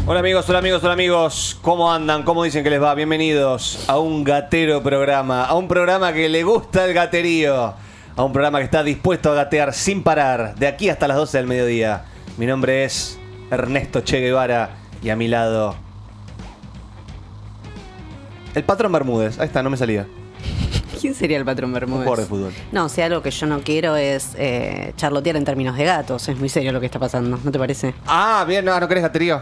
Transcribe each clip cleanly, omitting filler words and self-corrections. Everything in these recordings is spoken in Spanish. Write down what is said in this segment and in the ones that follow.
Hola amigos, hola amigos, hola amigos. ¿Cómo andan? ¿Cómo dicen que les va? Bienvenidos a un gatero programa. A un programa que le gusta el gaterío. A un programa que está dispuesto a gatear sin parar. De aquí hasta las 12 del mediodía. Mi nombre es Ernesto Che Guevara. Y a mi lado... el patrón Bermúdez. Ahí está, no me salía. ¿Quién sería el patrón Bermúdez? Un jugador de fútbol. No, o sea, algo que yo no quiero es charlotear en términos de gatos. Es muy serio lo que está pasando, ¿no te parece? Ah, bien, ¿no querés gaterío?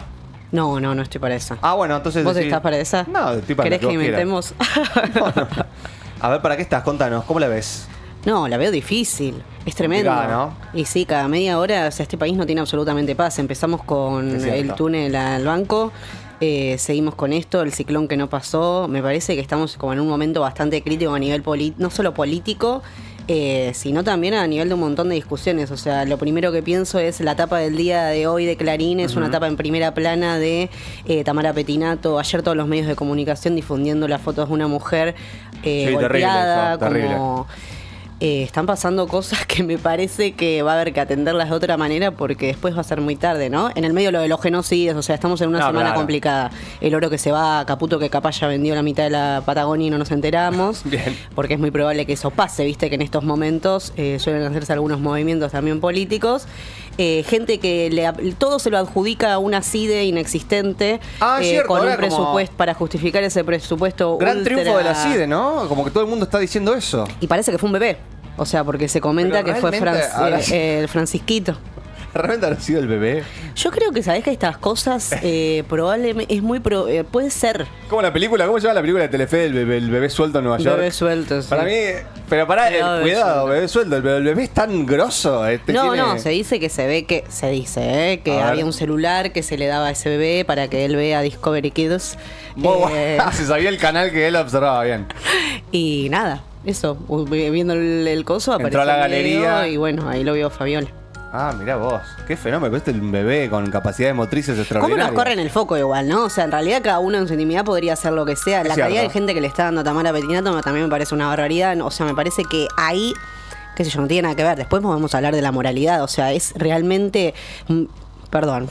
No estoy para esa. Ah, bueno, entonces... ¿Vos estás para esa? No, estoy para ¿Querés lo que vos quieras. inventemos? No. A ver, ¿para qué estás? Contanos, ¿cómo la ves? No, la veo difícil. Es tremendo. Complicada, ¿no? Y sí, cada media hora, o sea, este país no tiene absolutamente paz. Empezamos con Es cierto. el túnel al banco. Seguimos con esto, el ciclón que no pasó. Me parece que estamos como en un momento bastante crítico a nivel no solo político, sino también a nivel de un montón de discusiones. O sea, lo primero que pienso es la tapa del día de hoy de Clarín, es una tapa en primera plana de Tamara Petinato. Ayer todos los medios de comunicación difundiendo las fotos de una mujer golpeada, terrible eso, como... están pasando cosas que me parece que va a haber que atenderlas de otra manera porque después va a ser muy tarde, ¿no? En el medio lo de los genocidios, o sea, estamos en una semana complicada. El oro que se va, Caputo que capaz ya vendió la mitad de la Patagonia y no nos enteramos. Bien. Porque es muy probable que eso pase, viste que en estos momentos suelen hacerse algunos movimientos también políticos. Gente que todo se lo adjudica a una CIDE inexistente, Cierto, con un ahora como presupuesto para justificar ese presupuesto gran ultra... triunfo de la CIDE, ¿no? Como que todo el mundo está diciendo eso. Y parece que fue un bebé. O sea, porque se comenta Pero que fue realmente el Francisquito. ¿Realmente habrá sido el bebé? Yo creo que sabés que estas cosas probablemente es muy... puede ser. Como la película, ¿cómo se llama la película de Telefe? El bebé suelto en Nueva York. Bebé suelto, sí. Para mí, pero pará, Cuidado, cuidado, bebé suelto. El bebé es tan grosso. No, se dice que que A había ver. un celular que se le daba a ese bebé para que él vea Discovery Kids. Se sabía el canal que él observaba bien. Y nada, eso, viendo el coso, Entró apareció a la el video galería. y bueno, ahí lo vio Fabiola. Ah, mirá vos. Qué fenómeno. Este es un bebé con capacidades motrices ¿Cómo extraordinarias. nos corren el foco igual, no? O sea, en realidad cada uno en su intimidad podría hacer lo que sea. Es La cierto. cantidad de gente que le está dando a Tamara Petinato también me parece una barbaridad. O sea, me parece que ahí, qué sé yo, no tiene nada que ver. Después podemos hablar de la moralidad. O sea, es realmente... Perdón,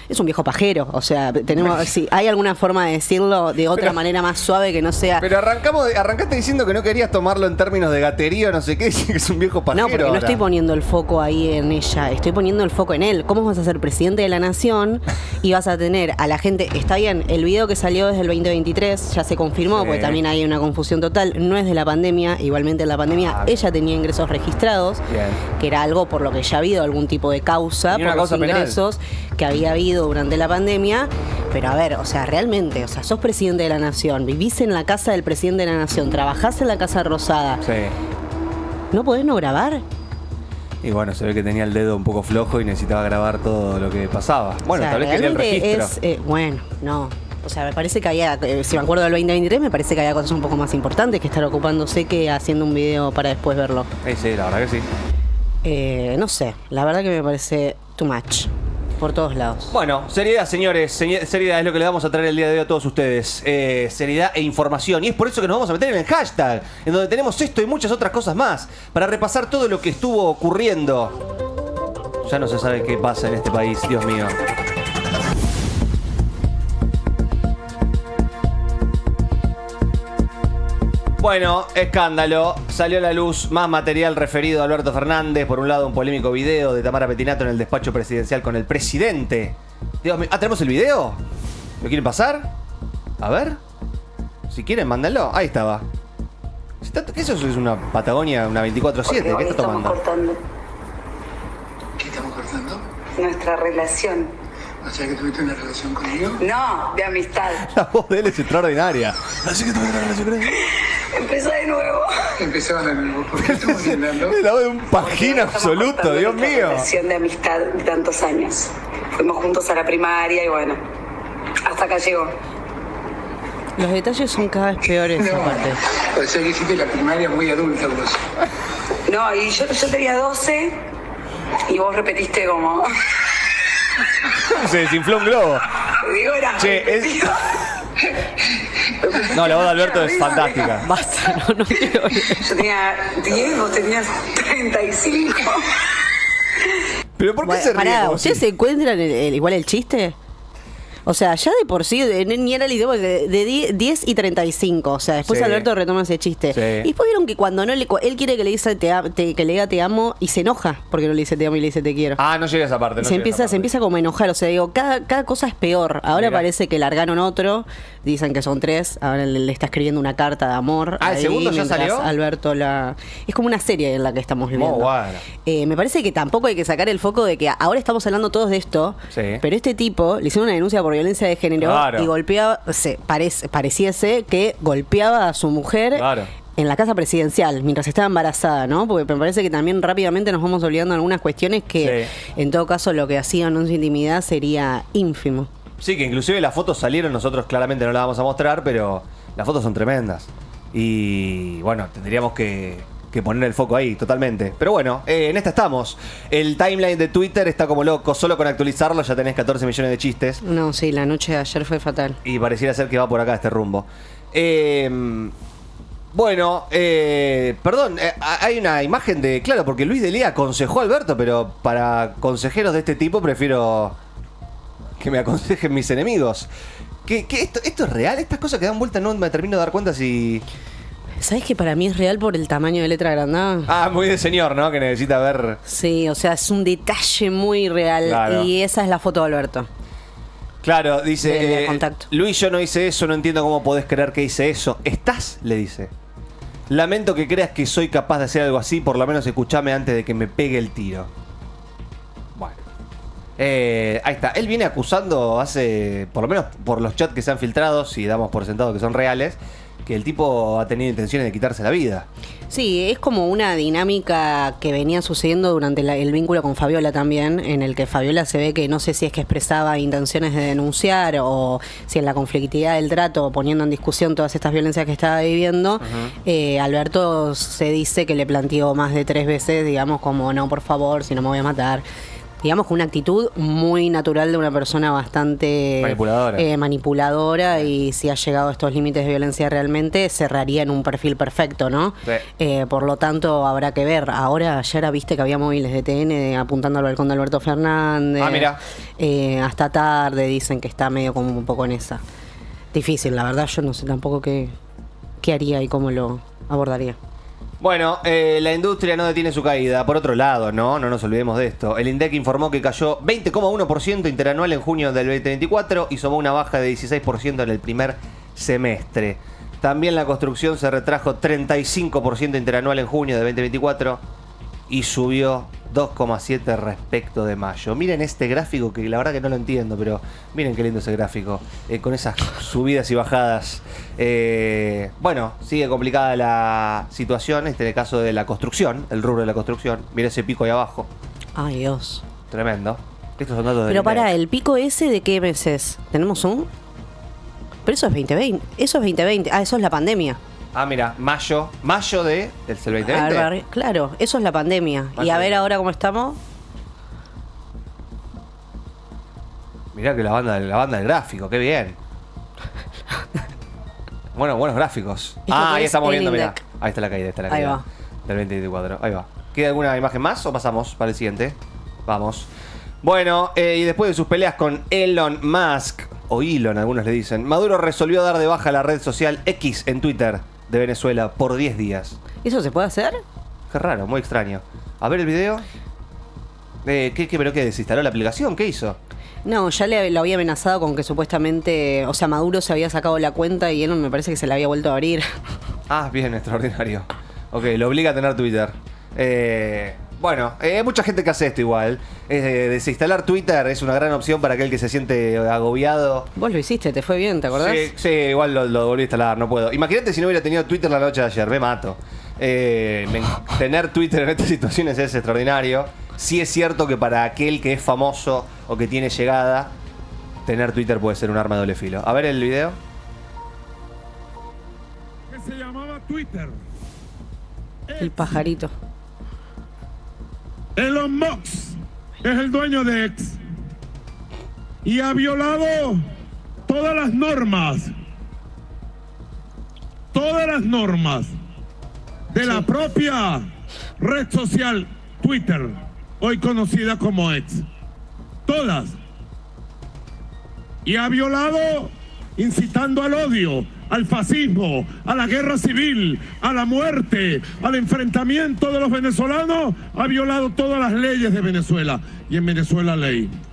es un viejo pajero. O sea, tenemos, si hay alguna forma de decirlo de otra manera más suave que no sea... Pero arrancaste diciendo que no querías tomarlo en términos de gaterío, no sé qué, que es un viejo pajero. No, porque no ahora. estoy poniendo el foco ahí en ella, estoy poniendo el foco en él. ¿Cómo vas a ser presidente de la nación y vas a tener a la gente? Está bien, el video que salió desde el 2023 ya se confirmó, Sí. porque también hay una confusión total, no es de la pandemia. Igualmente en la pandemia Bien. ella tenía ingresos registrados, Bien. que era algo por lo que ya ha habido algún tipo de causa Tenía una por los causa penal. ingresos que había habido durante la pandemia. Pero a ver, o sea, realmente, o sea, sos presidente de la nación, vivís en la casa del presidente de la nación, trabajás en la Casa Rosada, Sí. ¿no podés no grabar? Y bueno, se ve que tenía el dedo un poco flojo y necesitaba grabar todo lo que pasaba. Bueno, O sea, tal vez quería el realmente registro. bueno, no. O sea, me parece que había, si me acuerdo del 2023, me parece que había cosas un poco más importantes que estar ocupándose que haciendo un video para después verlo. Sí, la verdad que sí. No sé, la verdad que me parece too much. Por todos lados. Bueno, seriedad, señores. Seriedad es lo que le vamos a traer el día de hoy a todos ustedes. Seriedad e información. Y es por eso que nos vamos a meter en el hashtag, en donde tenemos esto y muchas otras cosas más, para repasar todo lo que estuvo ocurriendo. Ya no se sabe qué pasa en este país, Dios mío. Bueno, escándalo. Salió a la luz más material referido a Alberto Fernández. Por un lado, un polémico video de Tamara Petinato en el despacho presidencial con el presidente. Dios mío. ¿Tenemos el video? ¿Lo quieren pasar? A ver. Si quieren, mándenlo. Ahí estaba. ¿Qué eso es una Patagonia, una 24/7? ¿Qué está tomando? Cortando ¿Qué estamos cortando? nuestra relación. O sea que tuviste una relación conmigo. No, de amistad. La voz de él es extraordinaria. Así que tuviste una relación conmigo. Empezó de nuevo. Empezaba de nuevo. ¿Por qué estamos hablando? Es la voz de un pajín Estamos absoluto, cortando Dios nuestra mío. relación de amistad de tantos años. Fuimos juntos a la primaria y bueno, hasta acá llegó. Los detalles son cada vez peores aparte. O sea que hiciste la primaria muy adulta vos. No, y yo tenía 12 y vos repetiste como... Se desinfló un globo. Digo, era... Che, es... No, la voz de Alberto es fantástica. Basta, no quiero ver. Yo tenía 10, vos tenías 35. ¿Pero por qué Bueno, se ríe? pará, como ¿ustedes si- se encuentran igual el chiste? O sea, ya de por sí, ni era el idioma de 10 y 35. O sea, después Sí. Alberto retoma ese chiste. Sí. Y después vieron que cuando no le, él quiere que le diga que le diga te amo y se enoja porque no le dice te amo y le dice te quiero. Ah, no llega a esa parte. No se llega a esa empieza como a enojar, o sea, digo, cada cosa es peor. Ahora Mira. parece que largaron otro, dicen que son 3, ahora le está escribiendo una carta de amor. Ah, ¿el ahí, segundo ya mientras salió? Alberto es como una serie en la que estamos viviendo. Muy bueno. Me parece que tampoco hay que sacar el foco de que ahora estamos hablando todos de esto, Sí. pero este tipo le hicieron una denuncia por violencia de género Claro. y golpeaba, pareciese que golpeaba a su mujer. Claro. En la casa presidencial, mientras estaba embarazada, ¿no? Porque me parece que también rápidamente nos vamos olvidando de algunas cuestiones que, en todo caso, lo que hacían en su intimidad sería ínfimo. Sí, que inclusive las fotos salieron, nosotros claramente no las vamos a mostrar, pero las fotos son tremendas. Y bueno, tendríamos que poner el foco ahí, totalmente. Pero bueno, en esta estamos. El timeline de Twitter está como loco, solo con actualizarlo ya tenés 14 millones de chistes. No, sí, la noche de ayer fue fatal. Y pareciera ser que va por acá este rumbo. Bueno, perdón, hay una imagen de... Claro, porque Luis Delía aconsejó a Alberto, pero para consejeros de este tipo prefiero que me aconsejen mis enemigos. ¿Esto es real? Estas cosas que dan vuelta no me termino de dar cuenta si... ¿Sabes que para mí es real por el tamaño de letra agrandada? Ah, muy de señor, ¿no? Que necesita ver... Sí, o sea, es un detalle muy real. Claro. Y esa es la foto de Alberto. Claro, dice... De contacto. Luis, yo no hice eso, no entiendo cómo podés creer que hice eso. ¿Estás? Le dice. Lamento que creas que soy capaz de hacer algo así, por lo menos escuchame antes de que me pegue el tiro. Bueno. Ahí está. Él viene acusando hace, por lo menos por los chats que se han filtrado, si damos por sentado que son reales, que el tipo ha tenido intenciones de quitarse la vida. Sí, es como una dinámica que venía sucediendo durante el vínculo con Fabiola también, en el que Fabiola se ve que no sé si es que expresaba intenciones de denunciar o si en la conflictividad del trato, poniendo en discusión todas estas violencias que estaba viviendo, Alberto se dice que le planteó más de 3 veces, digamos, como no, por favor, si no me voy a matar. Digamos, con una actitud muy natural de una persona bastante manipuladora y si ha llegado a estos límites de violencia realmente, cerraría en un perfil perfecto, ¿no? Sí. Por lo tanto, habrá que ver. Ahora, ayer viste que había móviles de TN apuntando al balcón de Alberto Fernández. Ah, mira. Hasta tarde dicen que está medio como un poco en esa. Difícil, la verdad, yo no sé tampoco qué haría y cómo lo abordaría. Bueno, la industria no detiene su caída. Por otro lado, no nos olvidemos de esto. El INDEC informó que cayó 20,1% interanual en junio del 2024 y sumó una baja de 16% en el primer semestre. También la construcción se retrajo 35% interanual en junio de 2024 y subió 2,7 respecto de mayo. Miren este gráfico que la verdad que no lo entiendo, pero miren qué lindo ese gráfico, con esas subidas y bajadas. Bueno, sigue complicada la situación, en el caso de la construcción, el rubro de la construcción. Mira ese pico ahí abajo. Ay, Dios. Tremendo. Estos son datos de... Pero pará, ¿el pico ese de qué meses? ¿Tenemos un? Pero eso es 2020. Eso es 2020. Ah, eso es la pandemia. Ah, mira, mayo del 2020. A ver, claro, eso es la pandemia. Mayo Y a ver de- ahora cómo estamos. Mirá que la banda del gráfico, qué bien. Bueno, buenos gráficos. Esto Ahí es estamos el viendo, mirá. INDEC. Ahí está la caída, Ahí va. Del 2024, ahí va. ¿Queda alguna imagen más o pasamos para el siguiente? Vamos. Bueno, y después de sus peleas con Elon Musk, o Elon algunos le dicen, Maduro resolvió dar de baja la red social X en Twitter de Venezuela por 10 días. ¿Eso se puede hacer? Qué raro, muy extraño. A ver el video. ¿Pero qué? ¿Desinstaló la aplicación? ¿Qué hizo? No, ya lo había amenazado con que supuestamente, o sea, Maduro se había sacado la cuenta y él me parece que se la había vuelto a abrir. Ah, bien, extraordinario. Ok, lo obliga a tener Twitter. Bueno, hay mucha gente que hace esto igual. Desinstalar Twitter es una gran opción para aquel que se siente agobiado. Vos lo hiciste, te fue bien, ¿te acordás? Sí, igual lo volví a instalar, no puedo. Imagínate si no hubiera tenido Twitter la noche de ayer, me mato. Tener Twitter en estas situaciones es extraordinario. Sí es cierto que para aquel que es famoso o que tiene llegada, tener Twitter puede ser un arma de doble filo. A ver el video. Que se llamaba Twitter. El pajarito. Elon Musk es el dueño de X y ha violado todas las normas de la propia red social Twitter, hoy conocida como X. Todas. y ha violado, incitando al odio, al fascismo, a la guerra civil, a la muerte, al enfrentamiento de los venezolanos, ha violado todas las leyes de Venezuela. Y en Venezuela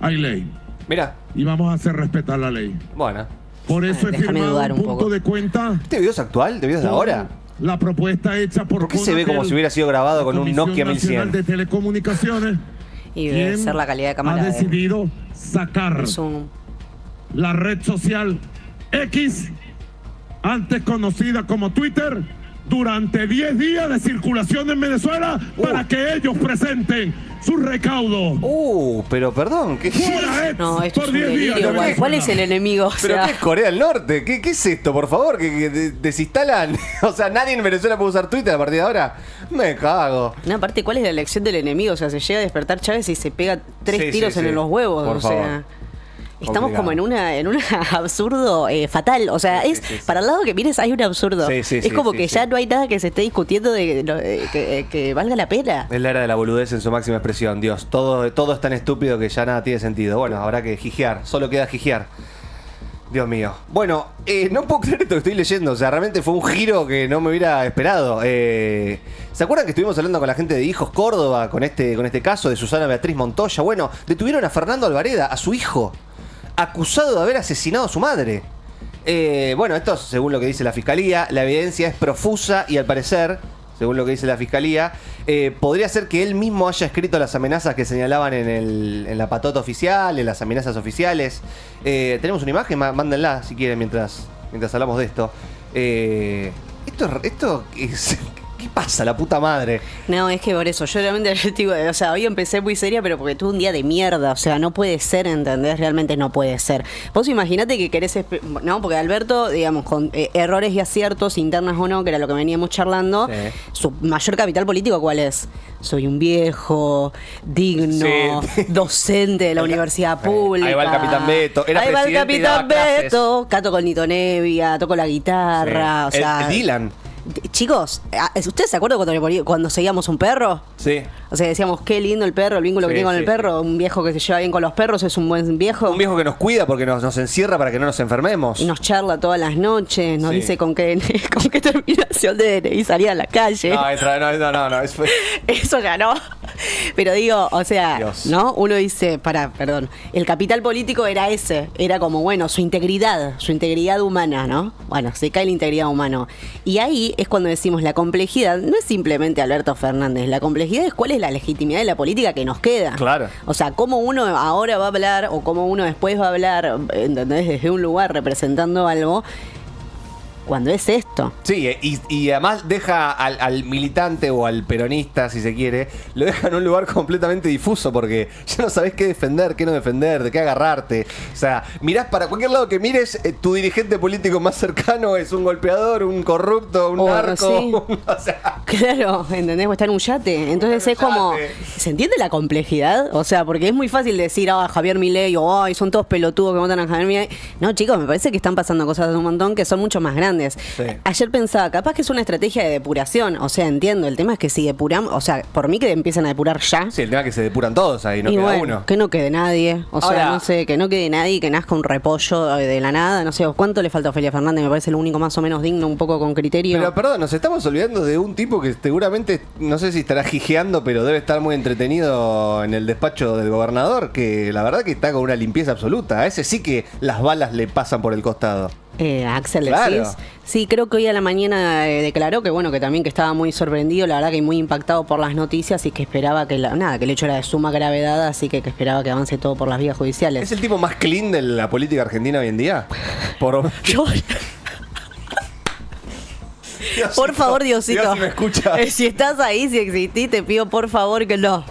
hay ley. Mira, Y vamos a hacer respetar la ley. bueno. Por eso he Déjame firmado dudar un un punto poco. de cuenta. ¿Este video es actual? ¿De videos de con ahora? La propuesta hecha por ¿Por qué se ve como si hubiera sido grabado con un Comisión Nokia Nacional 1100? de Telecomunicaciones. Y debe quien ser la calidad de ha cámara. decidido sacar Zoom. la red social X, antes conocida como Twitter, durante 10 días de circulación en Venezuela para que ellos presenten su recaudo. Pero perdón, ¿qué, Fuera X No, esto es por un 10 días delirio. de ¿Cuál Venezuela. es el enemigo? O ¿Pero sea, qué es Corea del Norte? ¿Qué es esto, por favor? ¿Que desinstalan? O sea, ¿nadie en Venezuela puede usar Twitter a partir de ahora? Me cago. no, aparte, ¿cuál es la elección del enemigo? O sea, se llega a despertar Chávez y se pega 3 Sí, tiros sí, sí. en los huevos. Por o sea, favor. estamos Complicado. como en un absurdo fatal. O sea, Sí, es sí, sí, sí. para el lado que mires hay un absurdo. Sí, sí, es sí, como sí, que sí. ya no hay nada que se esté discutiendo que valga la pena. Es la era de la boludez en su máxima expresión, Dios. Todo es tan estúpido que ya nada tiene sentido. Bueno, habrá que gijear. Solo queda gijear. Dios mío. Bueno, no puedo creer esto que estoy leyendo. O sea, realmente fue un giro que no me hubiera esperado. ¿Se acuerdan que estuvimos hablando con la gente de Hijos Córdoba con este caso de Susana Beatriz Montoya? Bueno, detuvieron a Fernando Alvareda, a su hijo, acusado de haber asesinado a su madre. Bueno, esto según lo que dice la fiscalía, la evidencia es profusa y al parecer, según lo que dice la fiscalía, podría ser que él mismo haya escrito las amenazas que señalaban en la patota oficial, en las amenazas oficiales. Tenemos una imagen, mándenla si quieren mientras hablamos de esto. Esto es... ¿Qué pasa, la puta madre? No, es que por eso, yo realmente digo, o sea, hoy empecé muy seria, pero porque tuve un día de mierda, o sea, no puede ser, ¿entendés? Realmente no puede ser. Vos imaginate que querés, no, porque Alberto, digamos, con errores y aciertos, internas o no, que era lo que veníamos charlando, Sí. su mayor capital político, ¿cuál es? Soy un viejo, digno, Sí. docente de la universidad pública. Ahí va el Capitán Beto, era Ahí va el presidente y daba Capitán clases. Beto, cato con Nito Nevia, toco la guitarra, o sea... el Dylan. Chicos, ¿ustedes se acuerdan cuando seguíamos un perro? Sí. O sea, decíamos, qué lindo el perro, el vínculo que Sí, tiene con sí, el perro. Un viejo que se lleva bien con los perros es un buen viejo. Un viejo que nos cuida porque nos encierra para que no nos enfermemos. Y nos charla todas las noches, nos Sí. dice con qué terminación de DNI salía a la calle. No. Eso ya no. Pero digo, o sea, Dios. ¿no? Uno dice, perdón, el capital político era ese, era como, bueno, su integridad humana, ¿no? Bueno, se cae la integridad humana. Y ahí es cuando decimos la complejidad, no es simplemente Alberto Fernández, la complejidad es cuál es la legitimidad de la política que nos queda. Claro. O sea, cómo uno ahora va a hablar o cómo uno después va a hablar, ¿entendés? Desde un lugar representando algo, cuando es esto. Sí, y además deja al militante o al peronista, si se quiere, lo deja en un lugar completamente difuso porque ya no sabés qué defender, qué no defender, de qué agarrarte. O sea, mirás para cualquier lado que mires, tu dirigente político más cercano es un golpeador, un corrupto, un narco. Sí. O sea, Claro, ¿entendés? O está en un yate. Entonces En es un como... yate. ¿Se entiende la complejidad? O sea, porque es muy fácil decir, Javier Milei, o ay, son todos pelotudos que votan a Javier Milei. No, chicos, me parece que están pasando cosas de un montón que son mucho más grandes. Sí. Ayer pensaba, capaz que es una estrategia de depuración. O sea, entiendo, el tema es que si depuramos... O sea, por mí que empiezan a depurar ya. sí, el tema es que se depuran todos ahí, no y queda bueno, uno. que no quede nadie. O sea, Ahora- no sé, que no quede nadie y que nazca un repollo de la nada. No sé, ¿cuánto le falta a Ofelia Fernández? Me parece lo único más o menos digno, un poco con criterio. Pero perdón, nos estamos olvidando de un tipo que seguramente, no sé si estará jijeando, pero debe estar muy entretenido en el despacho del gobernador, que la verdad que está con una limpieza absoluta. A ese sí que las balas le pasan por el costado. Axel, Claro. decís. Sí, creo que hoy a la mañana declaró que bueno, que también que estaba muy sorprendido, la verdad que muy impactado por las noticias y que esperaba que que el hecho era de suma gravedad, así que esperaba que avance todo por las vías judiciales. ¿Es el tipo más clean de la política argentina hoy en día? Yo- por favor, Diosito. Dios, si me escucha. Si estás ahí, si existís, te pido por favor que no.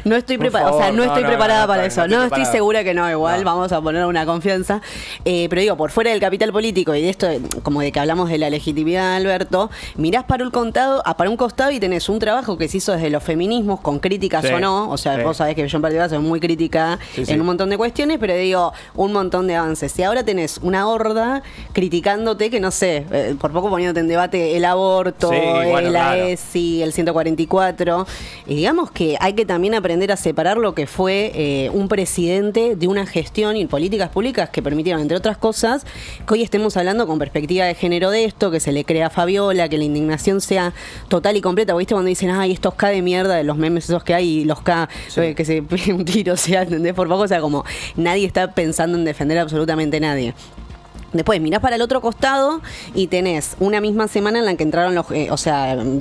No estoy Por preparada, o sea, favor, no no, estoy no, preparada no, para no, eso. no estoy No estoy preparada. segura que no, igual, No. vamos a poner una confianza. Pero digo, por fuera del capital político y de esto, como de que hablamos de la legitimidad de Alberto, mirás para un costado y tenés un trabajo que se hizo desde los feminismos, con críticas Sí, o no. O sea, sí. vos sabés que yo en particular soy muy crítica Sí, sí. en un montón de cuestiones, pero digo, un montón de avances. Y ahora tenés una horda criticándote que, no sé, por poco poniéndote en debate el aborto, Sí, bueno, la claro. ESI, el 144. Y digamos que hay que también aprender aprender a separar lo que fue un presidente de una gestión y políticas públicas que permitieron, entre otras cosas, que hoy estemos hablando con perspectiva de género de esto, que se le crea a Fabiola, que la indignación sea total y completa. ¿Viste cuando dicen, ay, estos K de mierda, de los memes esos que hay, y los K, que se peguen un tiro, o sea, ¿entendés? Por poco, o sea, como nadie está pensando en defender a absolutamente nadie. Después mirás para el otro costado y tenés una misma semana en la que entraron los,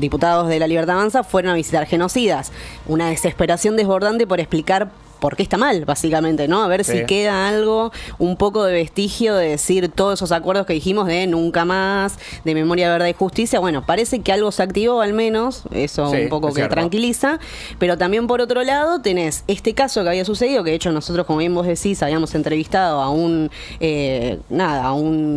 diputados de La Libertad Avanza fueron a visitar genocidas. Una desesperación desbordante por explicar por qué está mal, básicamente, ¿no? A ver si queda algo, un poco de vestigio de decir todos esos acuerdos que dijimos de nunca más, de memoria, verdad y justicia. Bueno, parece que algo se activó al menos, eso un poco que tranquiliza, pero también por otro lado tenés este caso que había sucedido, que de hecho nosotros, como bien vos decís, habíamos entrevistado a un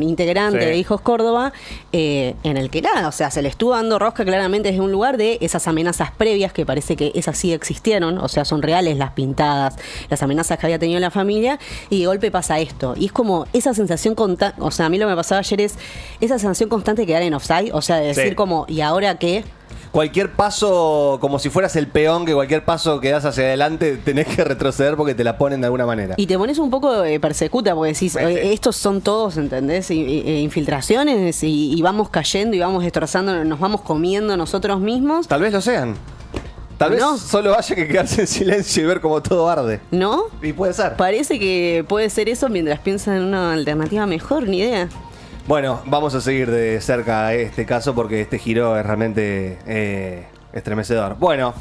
integrante de Hijos Córdoba, en el que nada, o sea, se le estuvo dando rosca claramente desde un lugar de esas amenazas previas, que parece que esas sí existieron, o sea, son reales las pintadas, las amenazas que había tenido la familia, y de golpe pasa esto. Y es como esa sensación o sea, a mí lo que me pasaba ayer es esa sensación constante de quedar en offside, o sea, de decir como, ¿y ahora qué? Cualquier paso, como si fueras el peón, que cualquier paso que das hacia adelante tenés que retroceder porque te la ponen de alguna manera. Y te pones un poco persecuta porque decís, estos son todos, ¿entendés? Infiltraciones y vamos cayendo y vamos destrozando, nos vamos comiendo nosotros mismos. Tal vez lo sean. Tal vez solo haya que quedarse en silencio y ver cómo todo arde. ¿No? Y puede ser. Parece que puede ser eso mientras piensan en una alternativa mejor, ni idea. Bueno, vamos a seguir de cerca este caso porque este giro es realmente estremecedor. Bueno,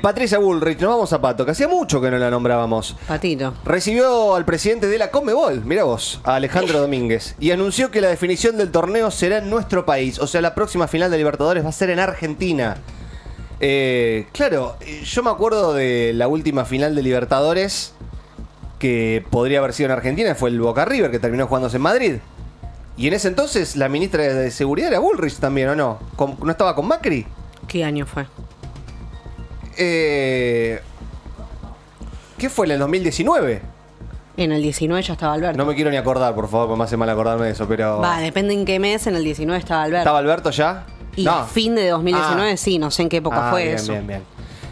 Patricia Bullrich, nos vamos a Pato, que hacía mucho que no la nombrábamos. Patito. Recibió al presidente de la Conmebol, mirá vos, a Alejandro Domínguez, y anunció que la definición del torneo será en nuestro país. O sea, la próxima final de Libertadores va a ser en Argentina. Claro, yo me acuerdo de la última final de Libertadores que podría haber sido en Argentina, fue el Boca River, que terminó jugándose en Madrid. Y en ese entonces la ministra de Seguridad era Bullrich también, ¿o no? ¿No estaba con Macri? ¿Qué año fue? ¿Qué fue? ¿En el 2019? En el 19 ya estaba Alberto. No me quiero ni acordar, por favor, me hace mal acordarme de eso, pero... Va, depende en qué mes, en el 19 estaba Alberto. ¿Estaba Alberto ya? Y fin de 2019, sí, no sé en qué época fue bien, eso. Bien.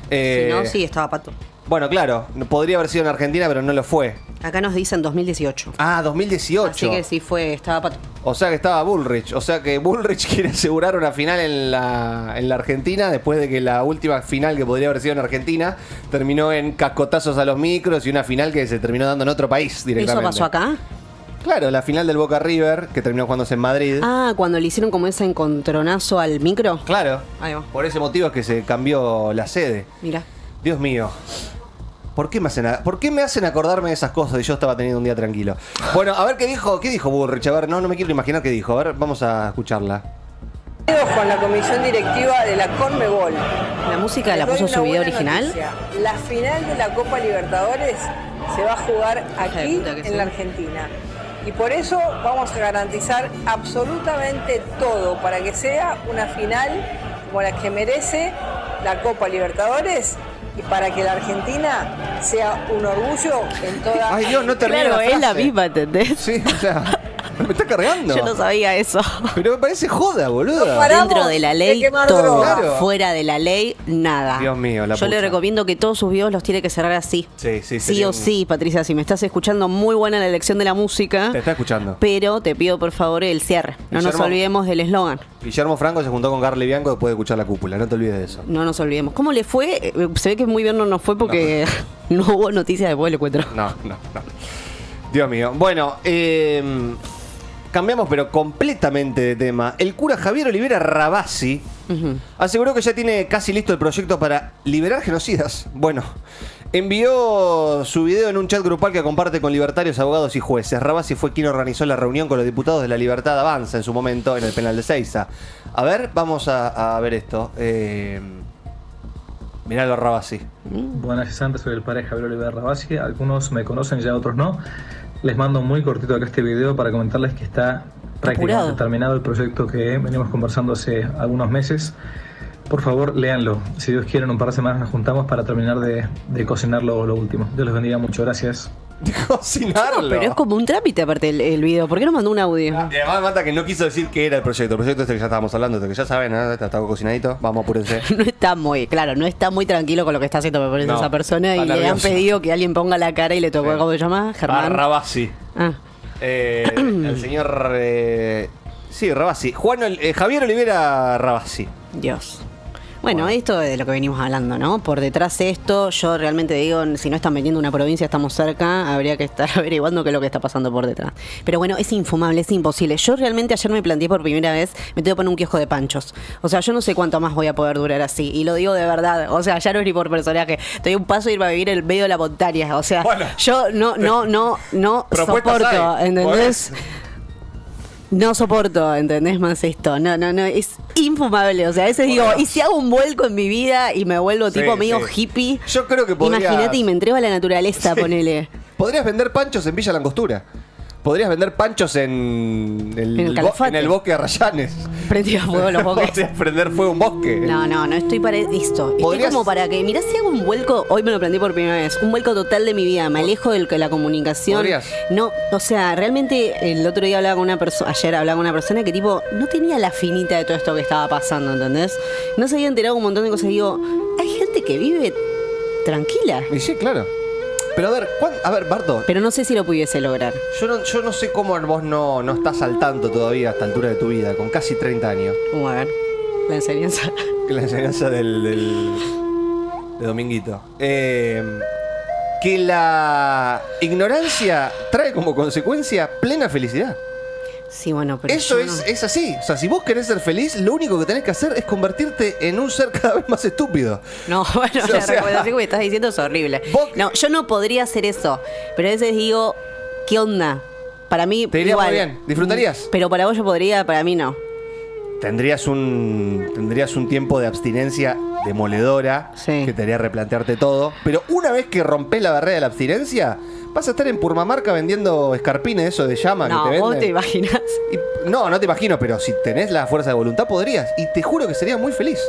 Si no, sí, estaba Pato. Bueno, claro, podría haber sido en Argentina, pero no lo fue. Acá nos dicen 2018. 2018. Así que sí estaba Pato. O sea que estaba Bullrich. O sea que Bullrich quiere asegurar una final en la Argentina después de que la última final que podría haber sido en Argentina terminó en cascotazos a los micros y una final que se terminó dando en otro país directamente. ¿Eso pasó acá? Claro, la final del Boca River, que terminó jugándose en Madrid. Cuando le hicieron como ese encontronazo al micro. Claro. Ahí va. Por ese motivo es que se cambió la sede. Mira. Dios mío. ¿Por qué me hacen acordarme de esas cosas y yo estaba teniendo un día tranquilo? Bueno, a ver qué dijo Bullrich. A ver, no me quiero imaginar qué dijo. A ver, vamos a escucharla. Con la comisión directiva de la Conmebol. ¿La música la puso su video original? Noticia. La final de la Copa Libertadores se va a jugar aquí en la Argentina. Y por eso vamos a garantizar absolutamente todo para que sea una final como la que merece la Copa Libertadores y para que la Argentina sea un orgullo en toda... Ay, Dios, no termina claro, la frase. es la misma, ¿entendés? Sí, o sea... Me está cargando. Yo no sabía eso. Pero me parece joda, boludo. Dentro de la ley, todo. Claro. Fuera de la ley, nada. Dios mío, Yo le recomiendo que todos sus videos los tiene que cerrar así. Sí o sí, Patricia, si me estás escuchando, muy buena la elección de la música. Te está escuchando. Pero te pido, por favor, el cierre. No nos olvidemos del eslogan. Guillermo Franco se juntó con Carly Bianco después de escuchar La Cúpula. No te olvides de eso. No nos olvidemos. ¿Cómo le fue? Se ve que muy bien no nos fue porque no hubo noticias después del encuentro. No. Dios mío. Bueno, cambiamos pero completamente de tema. El cura Javier Olivera Rabasi aseguró que ya tiene casi listo el proyecto para liberar genocidas. Bueno, envió su video en un chat grupal que comparte con libertarios, abogados y jueces. Rabasi fue quien organizó la reunión con los diputados de La Libertad Avanza en su momento en el penal de Seiza. A ver, vamos a ver esto. Miralo, Rabasi. Buenas tardes, soy el padre Javier Olivera Rabasi. Algunos me conocen, ya otros no. Les mando muy cortito acá este video para comentarles que está prácticamente terminado el proyecto que venimos conversando hace algunos meses. Por favor, léanlo. Si Dios quiere, en un par de semanas nos juntamos para terminar de cocinar lo último. Dios los bendiga mucho. Gracias. De cocinarlo. No, pero es como un trámite aparte el video. ¿Por qué no mandó un audio? Y además mata que no quiso decir qué era el proyecto. El proyecto este que ya estábamos hablando, de que ya saben, ¿no? Está todo cocinadito. Vamos, apúrense. No está muy, claro, no está muy tranquilo con lo que está haciendo, me parece, No, esa persona. Y está le han nervioso. pedido que alguien ponga la cara y le tocó, Sí. ¿cómo se llama? Germán. Rabasi. Ah. El señor. Sí, Rabasi. Javier Olivera Rabasi. Dios. Bueno, esto es de lo que venimos hablando, ¿no? Por detrás de esto, yo realmente digo, si no están vendiendo una provincia, estamos cerca, habría que estar averiguando qué es lo que está pasando por detrás. Pero bueno, es infumable, es imposible. Yo realmente ayer me planteé por primera vez, me tengo que poner un kiosco de panchos. O sea, yo no sé cuánto más voy a poder durar así. Y lo digo de verdad. O sea, ya no es ni por personaje. Estoy a un paso de irme a vivir en el medio de la montaña. O sea, Bueno. yo no Propuestas soporto, hay. ¿entendés? No soporto, ¿entendés? Más esto. No, es infumable. O sea, a veces digo, ¿y si hago un vuelco en mi vida y me vuelvo Sí, tipo medio sí. hippie? Yo creo que podrías... Imagínate y me entrego a la naturaleza, Sí. ponele. Podrías vender panchos en Villa Langostura. Podrías vender panchos en el Calafate. en el bosque de Arrayanes. Prendido a fuego los bosques. Podrías prender fuego a un bosque. No, estoy para esto. Estoy Podrías- como para que, mirá, si hago un vuelco, hoy me lo planteé por primera vez, un vuelco total de mi vida, me alejo de la comunicación. Podrías. No, o sea, realmente el otro día hablaba con una persona, ayer hablaba con una persona que tipo, no tenía la finita de todo esto que estaba pasando, ¿entendés? No se había enterado un montón de cosas. Digo, hay gente que vive tranquila, Y sí, claro. Pero a ver, Bardo, pero no sé si lo pudiese lograr. yo no sé cómo vos no estás al tanto todavía a esta altura de tu vida, con casi 30 años. A ver, la enseñanza. Que la enseñanza de Dominguito. Que la ignorancia trae como consecuencia plena felicidad. Sí, bueno, pero Eso yo no- es así. O sea, si vos querés ser feliz, lo único que tenés que hacer es convertirte en un ser cada vez más estúpido. No, bueno, O la sea, recomendación que me estás diciendo es horrible. vos- No, yo no podría hacer eso. Pero a veces digo, ¿qué onda? Para mí, Te iría igual. muy bien. ¿Disfrutarías? Pero para vos yo podría, para mí no. Tendrías un tiempo de abstinencia demoledora Sí. que te haría replantearte todo. Pero una vez que rompes la barrera de la abstinencia, vas a estar en Purmamarca vendiendo escarpines, eso de llama No, que te vos venden. te imaginas. No te imagino, pero si tenés la fuerza de voluntad podrías. Y te juro que serías muy feliz.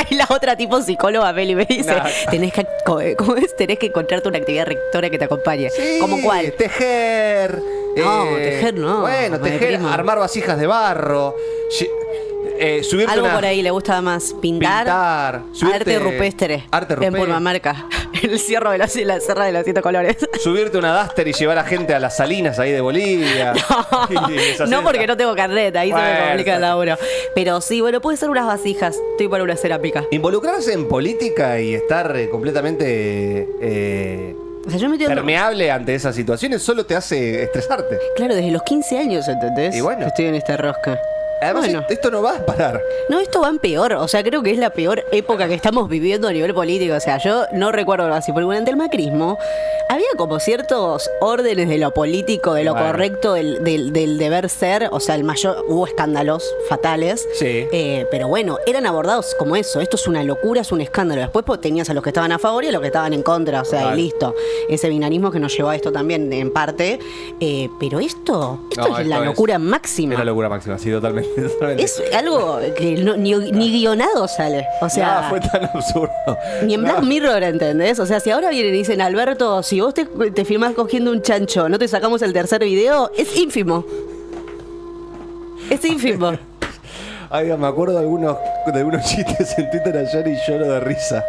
Y la otra tipo psicóloga, Meli, me dice, No. tenés que, ¿cómo es? Tenés que encontrarte una actividad rectora que te acompañe. Sí, ¿Cómo cuál? Tejer. No, tejer no, Bueno, me tejer, deprimo. armar vasijas de barro. Subirte Algo una- por ahí le gusta más pintar. subirte- Arte rupestre. Arte En rupestre. Purmamarca. El cierre de la Serra de los 7 colores. Subirte una Duster y llevar a gente a las salinas ahí de Bolivia. Y deshacer- No, porque no tengo carnet, ahí se me Bueno, complica el está- laburo. Pero sí, bueno, puede ser unas vasijas. Estoy para una cerámica. Involucrarse en política y estar completamente O sea, yo me estoy dando- permeable ante esas situaciones solo te hace estresarte. Claro, desde los 15 años, ¿entendés? Y bueno. Que estoy en esta rosca. Además, Bueno. esto no va a parar. No, esto va en peor. O sea, creo que es la peor época que estamos viviendo a nivel político. O sea, yo no recuerdo algo así. Porque durante el macrismo había como ciertos órdenes de lo político, de lo Bueno. correcto, del deber ser. O sea, hubo escándalos fatales. Sí. Pero bueno, eran abordados como eso. Esto es una locura, es un escándalo. Después pues, tenías a los que estaban a favor y a los que estaban en contra. O sea, Total. y listo. Ese binarismo que nos llevó a esto también, en parte. Pero esto No, es la esto locura máxima. Es la locura máxima, sí, totalmente. totalmente. Es algo que ni guionado sale. O sea, Nada fue tan absurdo. ni en Black Mirror, ¿entendés? O sea, si ahora vienen y dicen, Alberto, si vos te filmás cogiendo un chancho, ¿no te sacamos el tercer video? Es ínfimo. Es ínfimo. Ay, me acuerdo de algunos chistes en Twitter ayer y lloro de risa.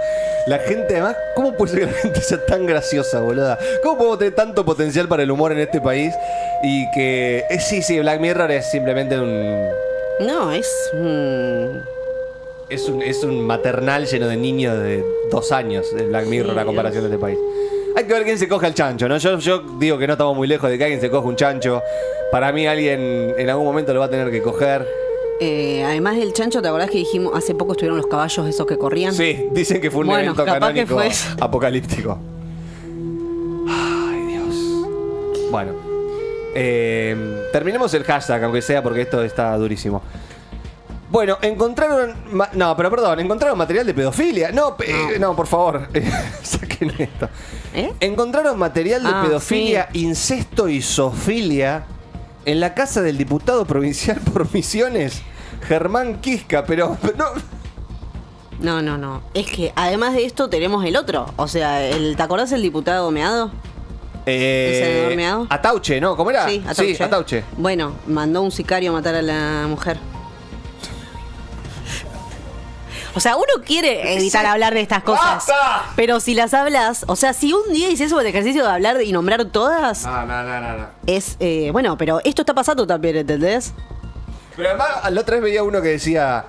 La gente, además, ¿cómo puede ser que la gente sea tan graciosa, boluda? ¿Cómo podemos tener tanto potencial para el humor en este país? Y que, sí, Black Mirror es simplemente No, es un maternal lleno de niños de 2 años, el Black Mirror, Sí, la comparación de este país. Hay que ver quién se coge al chancho, ¿no? Yo digo que no estamos muy lejos de que alguien se coja un chancho. Para mí alguien en algún momento lo va a tener que coger. además del chancho, ¿te acordás que dijimos hace poco estuvieron los caballos esos que corrían? Sí, dicen que fue un Bueno, evento capaz que canónico fue eso. apocalíptico. Ay, Dios. Bueno. Terminemos el hashtag, aunque sea porque esto está durísimo. Bueno, encontraron material de pedofilia. No, por favor, saquen esto. ¿Eh? Encontraron material de Ah, pedofilia, incesto y zoofilia en la casa del diputado provincial por Misiones, Germán Quisca, pero no. No. Es que además de esto tenemos el otro. O sea, ¿te acordás del diputado Meado? ¿El senador Meado? Atauche, ¿no? ¿Cómo era? Sí, Atauche. Sí, Atauche. Bueno, mandó un sicario a matar a la mujer. O sea, uno quiere evitar hablar de estas cosas. ¡Basta! Pero si las hablas, o sea, si un día hicieses el ejercicio de hablar y nombrar todas, No. es bueno, pero esto está pasando también, ¿entendés? Pero además, la otra vez veía uno que decía,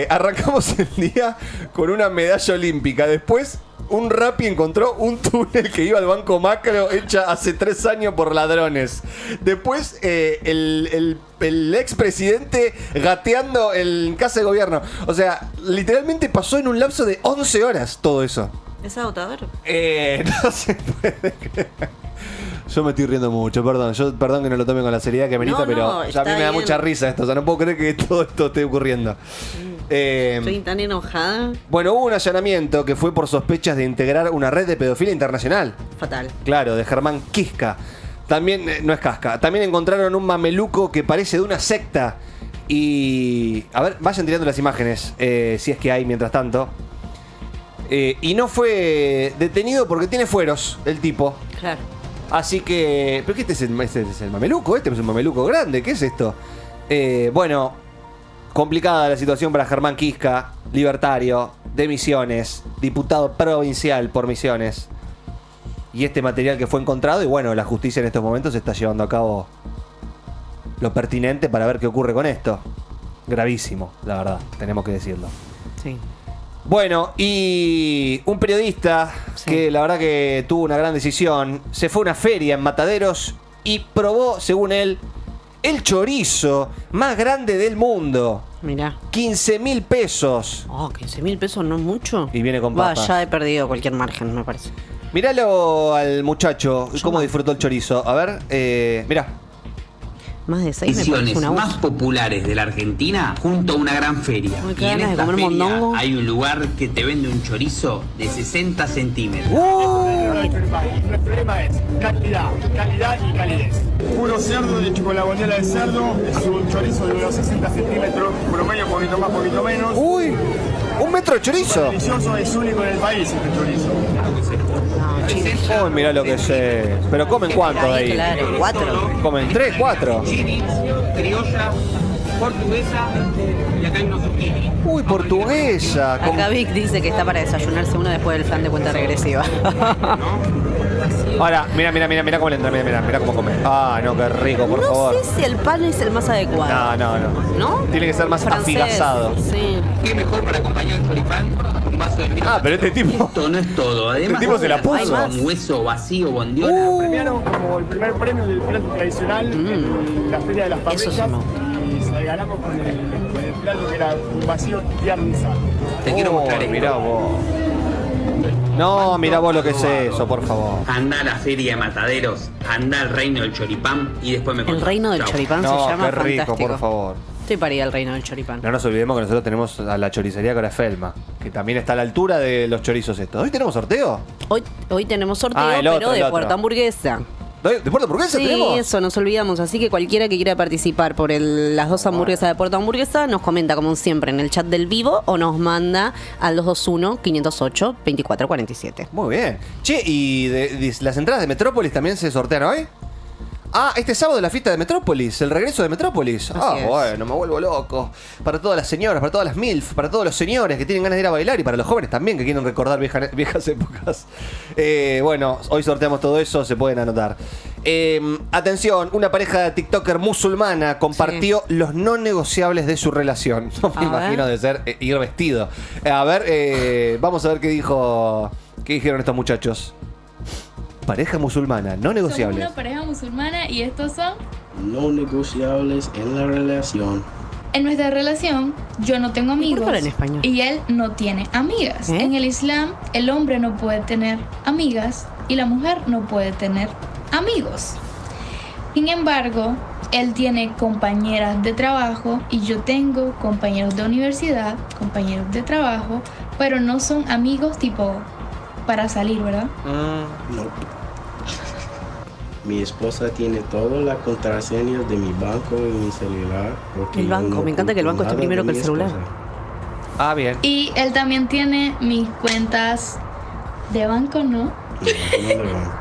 arrancamos el día con una medalla olímpica. Después, un Rappi encontró un túnel que iba al Banco Macro hecha hace 3 años por ladrones. Después, el expresidente gateando en casa de gobierno. O sea, literalmente pasó en un lapso de 11 horas todo eso. ¿Es agotador? No se puede creer. Yo me estoy riendo mucho, perdón. Perdón que no lo tomen con la seriedad que merita, pero ya a mí me da mucha risa esto. O sea, no puedo creer que todo esto esté ocurriendo. Estoy tan enojada. Bueno, hubo un allanamiento que fue por sospechas de integrar una red de pedofilia internacional. Fatal. Claro, de Germán Quisca. También, no es Casca. También encontraron un mameluco que parece de una secta. Y... A ver, vayan tirando las imágenes, si es que hay mientras tanto. Y no fue detenido porque tiene fueros, el tipo. Claro. Así que... ¿Pero qué este es el mameluco? Este es un mameluco grande. ¿Qué es esto? Bueno, complicada la situación para Germán Quisca, libertario, de Misiones, diputado provincial por Misiones. Y este material que fue encontrado, y bueno, la justicia en estos momentos está llevando a cabo lo pertinente para ver qué ocurre con esto. Gravísimo, la verdad, tenemos que decirlo. Sí. Bueno, y un periodista que la verdad que tuvo una gran decisión, se fue a una feria en Mataderos y probó, según él, el chorizo más grande del mundo. Mirá. 15.000 pesos. Oh, 15.000 pesos no es mucho. Y viene con papas. Ya he perdido cualquier margen, me parece. Míralo al muchacho, cómo disfrutó el chorizo. A ver, mirá. Más de 6 me parece una más populares de la Argentina junto a una gran feria. Muy Y en ganas de esta comer feria mondongo. hay un lugar que te vende un chorizo de 60 centímetros. El problema es calidad y calidez. Puro cerdo de chocolabonera de cerdo, es un chorizo de unos 60 centímetros, promedio, poquito más, poquito menos. Uy, un metro de chorizo. Delicioso, es único en el país este chorizo. Uy, mirá lo que es. Pero comen cuánto de ahí. Claro, 4. Comen 3, 4. Criolla, portuguesa y acá hay unos zucchini. Uy, portuguesa. Acá Vic dice que está para desayunarse uno después del plan de cuenta regresiva. Ahora, mira cómo le entra, mira cómo come. Ah, no, qué rico, por favor. No sé si el pan es el más adecuado. No. ¿No? Tiene que ser más Francés, afigazado. Sí. ¿Qué mejor para acompañar el choripán? Un vaso de vino. Ah, pero este tipo. Esto no es todo. Además, tipo se la puso. con hueso vacío, bondiola. Premiaron como el primer premio del plato tradicional en la Feria de las Eso Parrillas. sí no. Y se ganamos con el plato que era un vacío tiernizado. Te quiero mostrar esto. Mirá vos. No, mirá vos lo que es eso, por favor. Anda a la feria de Mataderos, anda al reino del choripán y después me El contás. reino del Chau. choripán se No, llama qué rico, fantástico. por favor. Estoy para ir al reino del choripán. No nos olvidemos que nosotros tenemos a la choricería Cora Felma, que también está a la altura de los chorizos estos. ¿Hoy tenemos sorteo? Hoy tenemos sorteo, Ah, el otro, pero el de otro. Puerto Hamburguesa. ¿De Puerto Hamburguesa Sí, tenemos? eso, nos olvidamos. Así que cualquiera que quiera participar por las 2 hamburguesas de Puerto Hamburguesa nos comenta, como siempre, en el chat del vivo o nos manda al 221-508-2447. Muy bien. Che, ¿y las entradas de Metrópolis también se sortean hoy? Ah, este sábado la fiesta de Metrópolis, el regreso de Metrópolis. Así es. Bueno, me vuelvo loco. Para todas las señoras, para todas las MILF, para todos los señores que tienen ganas de ir a bailar y para los jóvenes también que quieren recordar viejas épocas. Bueno, hoy sorteamos todo eso, se pueden anotar. Atención, una pareja de TikToker musulmana compartió los no negociables de su relación. No me imagino de ser ir vestido. A ver, vamos a ver qué dijeron estos muchachos. Pareja musulmana, no negociables. Somos una pareja musulmana y estos son no negociables en la relación. En nuestra relación, yo no tengo amigos ¿Por qué en español? y él no tiene amigas. En el Islam, el hombre no puede tener amigas y la mujer no puede tener amigos. Sin embargo, él tiene compañeras de trabajo y yo tengo compañeros de universidad, compañeros de trabajo, pero no son amigos tipo para salir, ¿verdad? No. Mi esposa tiene todas las contraseñas de mi banco y mi celular. Porque El banco, yo no me encanta que el banco esté oculto primero nada que el de mi celular. esposa. Ah, bien. Y él también tiene mis cuentas de banco, ¿no? No de banco.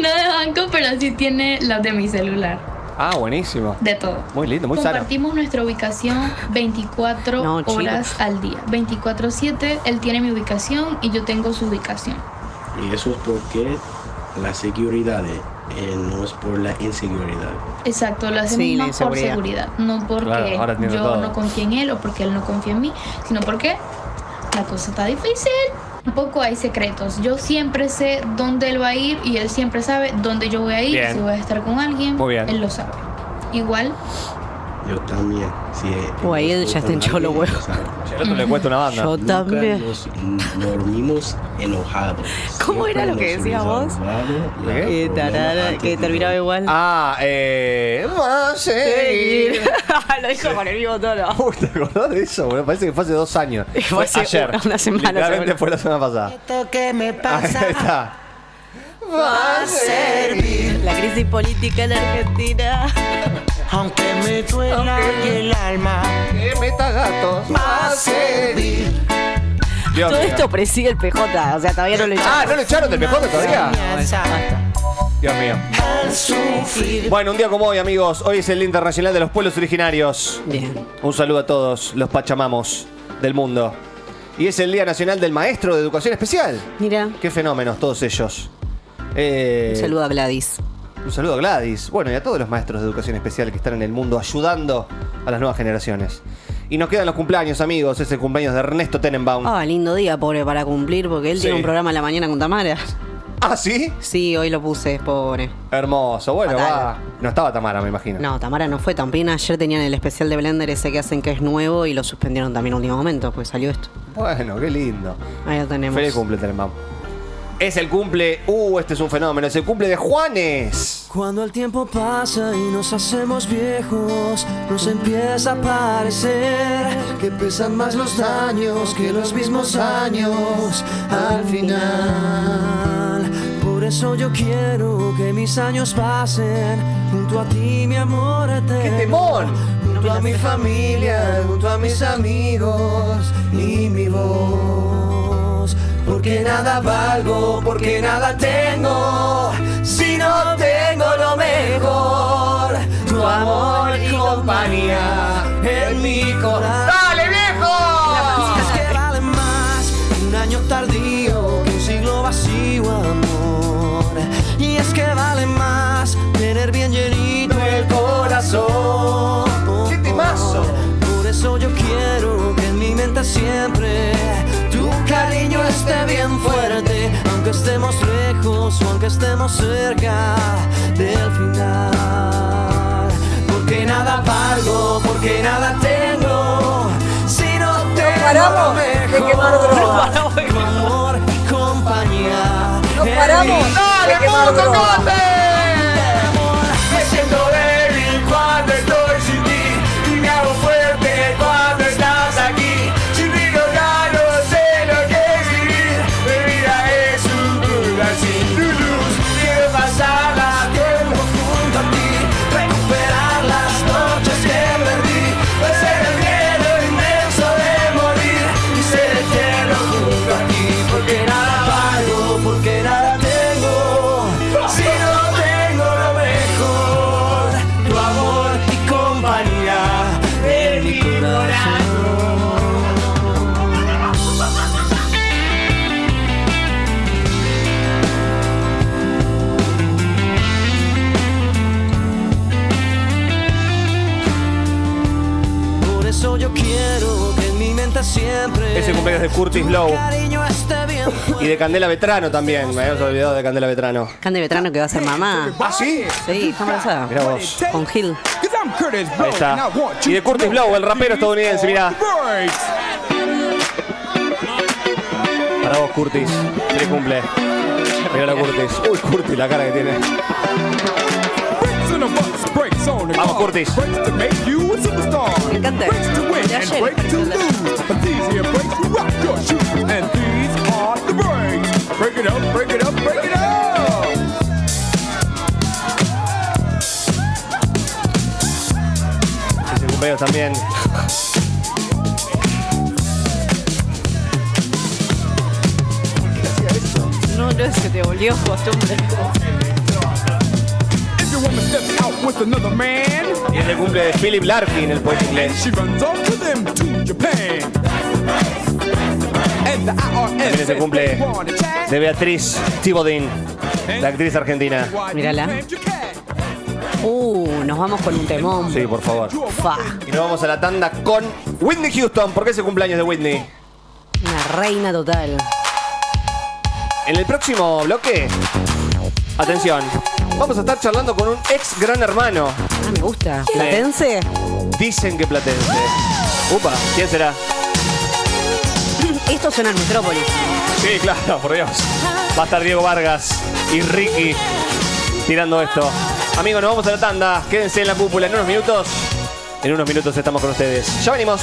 No de banco, pero sí tiene las de mi celular. Ah, buenísimo. De todo. Muy lindo, muy sano. Compartimos nuestra ubicación 24 horas al día. 24/7, él tiene mi ubicación y yo tengo su ubicación. Y eso es porque la seguridad no es por la inseguridad. Exacto, lo hacemos más por seguridad. No porque yo no confíe en él o porque él no confía en mí, sino porque la cosa está difícil. Tampoco hay secretos. Yo siempre sé dónde él va a ir y él siempre sabe dónde yo voy a ir. Bien. Si voy a estar con alguien, Muy bien. él lo sabe. Igual. Yo también. Sí, o ahí él ya está hinchado los huevos. El otro le cuesta una banda. Yo también. Nos dormimos enojados. ¿Cómo era lo que decías vos? Que terminaba igual. Va a seguir. Lo dijo con el mismo tono. Uy, ¿te acordás de eso, boludo? Parece que fue hace 2 años. Fue hace ayer. una semana, Literalmente seguro. fue la semana pasada. Esto que me pasa Ahí está. va a servir, La crisis política en Argentina. aunque me duela y el alma Que meta gatos. va a servir. Dios Todo mío. esto presigue el PJ, o sea, todavía no lo echaron. Ah, ¿no lo echaron del PJ todavía? Dios mío. Al sufrir. Bueno, un día como hoy, amigos. Hoy es el Día Internacional de los Pueblos Originarios. Bien. Un saludo a todos los pachamamos del mundo. Y es el Día Nacional del Maestro de Educación Especial. Mira, Qué fenómenos todos ellos. un saludo a Gladys. Un saludo a Gladys. Bueno, y a todos los maestros de educación especial que están en el mundo ayudando a las nuevas generaciones. Y nos quedan los cumpleaños, amigos. Es el cumpleaños de Ernesto Tenenbaum. Ah, lindo día, pobre, para cumplir, porque él Sí. tiene un programa en la mañana con Tamara. ¿Ah, sí? Sí, hoy lo puse, pobre. Hermoso. Bueno, Fatal. va. No estaba Tamara, me imagino. No, Tamara no fue tan bien. Ayer tenían el especial de Blender ese que hacen que es nuevo y lo suspendieron también a último momento, pues salió esto. Bueno, qué lindo. Ahí lo tenemos. Feliz cumple, Tenenbaum. Es el cumple. Este es un fenómeno. Es el cumple de Juanes. Cuando el tiempo pasa y nos hacemos viejos, nos empieza a parecer que pesan más los daños que los mismos años al final. Por eso yo quiero que mis años pasen junto a ti, mi amor eterno. ¡Qué temón! Junto a mi familia, junto a mis amigos y mi voz. Porque nada valgo, porque nada tengo, si no tengo lo mejor. Tu amor y compañía en mi corazón. ¡Dale, viejo! Es que vale más un año tardío que un siglo vacío, amor. Y es que vale más tener bien llenito el corazón. ¡Qué temazo! Por eso yo quiero que en mi mente siempre tu cariño esté bien fuerte, aunque estemos lejos o aunque estemos cerca del final. Porque nada valgo, porque nada tengo, si no tengo paramos lo de mejor. quemar droga. Tu amor y compañía. No paramos de quemar droga. Me siento débil cuando estoy sin ti y me hago fuerte cuando estás aquí. Sin ti yo ya no sé lo que es vivir. Mi vida es un lugar sin tu luz. Quiero pasarla tiempo junto a ti, recuperar las noches que perdí, vencer el miedo inmenso de morir y ser eterno junto a ti. Porque nada valgo, porque nada tengo, si no tengo lo mejor, tu amor y compañía en mi corazón. Por eso yo quiero que en mi mente siempre Ese cumpleaños de Curtis Lowe. cariño esté bien Y de Candela Vetrano también. Me habíamos olvidado de Candela Vetrano. Cande Vetrano que va a ser mamá. ¿Ah, sí? Sí, está embarazada. Mirá vos. Con Gil. Ahí está. Y de Curtis Blow, el rapero estadounidense, mirá. Para vos, Curtis. Feliz cumple. Mirá la Curtis. Uy, Curtis, la cara que tiene. Vamos, Curtis. Me encanta. De ayer. Ese cumpleaños también. boludo, se te volvió costumbre. Y es el cumple de Philip Larkin, el poeta inglés. También es el cumple de Beatriz Thibodin, la actriz argentina. Mírala. Nos vamos con un temón. Sí, por favor. Fa. Y nos vamos a la tanda con Whitney Houston. ¿Por qué es el cumpleaños de Whitney? Una reina total. En el próximo bloque, atención, vamos a estar charlando con un ex gran hermano. Ah, me gusta. ¿Platense? Dicen que platense. Upa, ¿quién será? Esto suena en Metrópolis. Sí, claro, por Dios. Va a estar Diego Vargas y Ricky tirando esto. Amigos, nos vamos a la tanda. Quédense en la cúpula en unos minutos. En unos minutos estamos con ustedes. Ya venimos.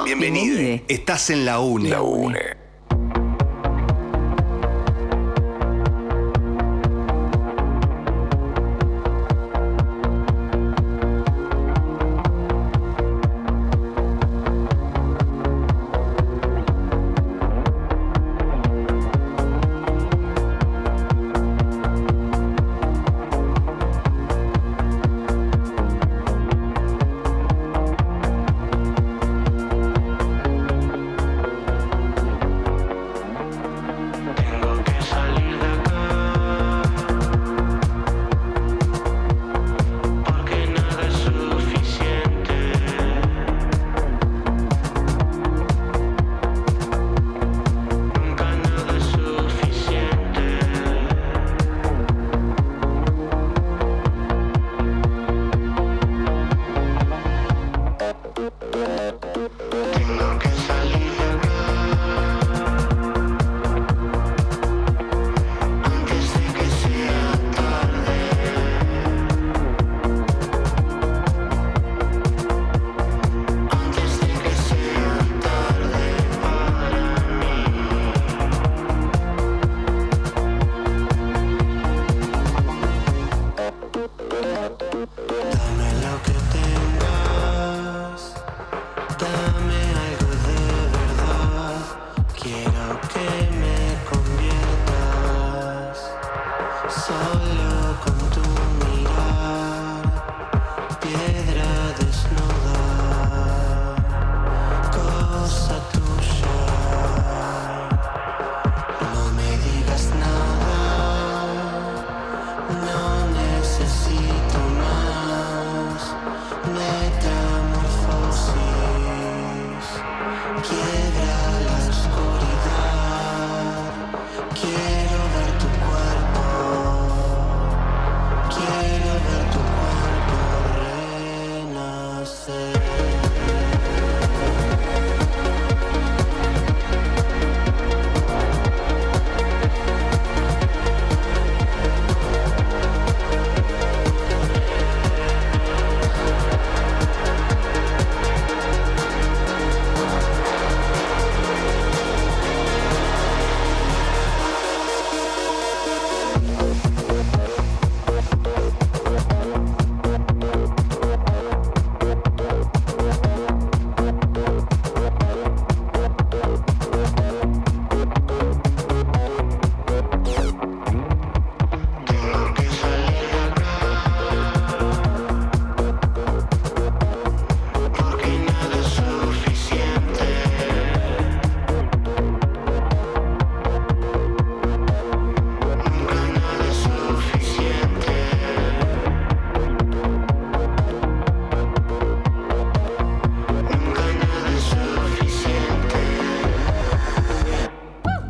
Bienvenido. Estás en la UNE. La UNE.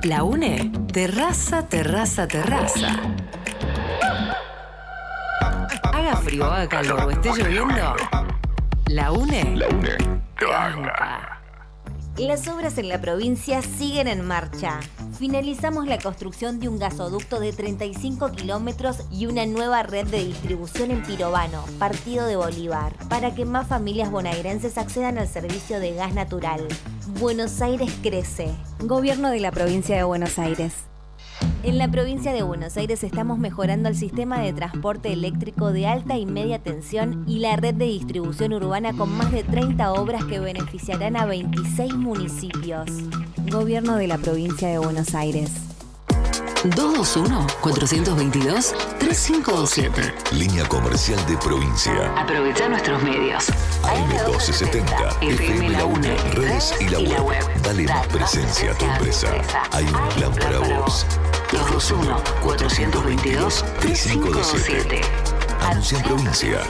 La UNE, terraza, terraza, terraza. Haga frío, haga calor o esté lloviendo. La UNE te banca. Las obras en la provincia siguen en marcha. Finalizamos la construcción de un gasoducto de 35 kilómetros y una nueva red de distribución en Pirobano, partido de Bolívar, para que más familias bonaerenses accedan al servicio de gas natural. Buenos Aires crece. Gobierno de la provincia de Buenos Aires. En la provincia de Buenos Aires estamos mejorando el sistema de transporte eléctrico de alta y media tensión y la red de distribución urbana con más de 30 obras que beneficiarán a 26 municipios. Gobierno de la provincia de Buenos Aires. 221-422-3527. Línea comercial de provincia. Aprovecha nuestros medios. AM1270, FM La UNE, redes y la web. Dale más presencia a tu empresa. Hay un plan para vos. 221-422-3527. Anuncia en provincia.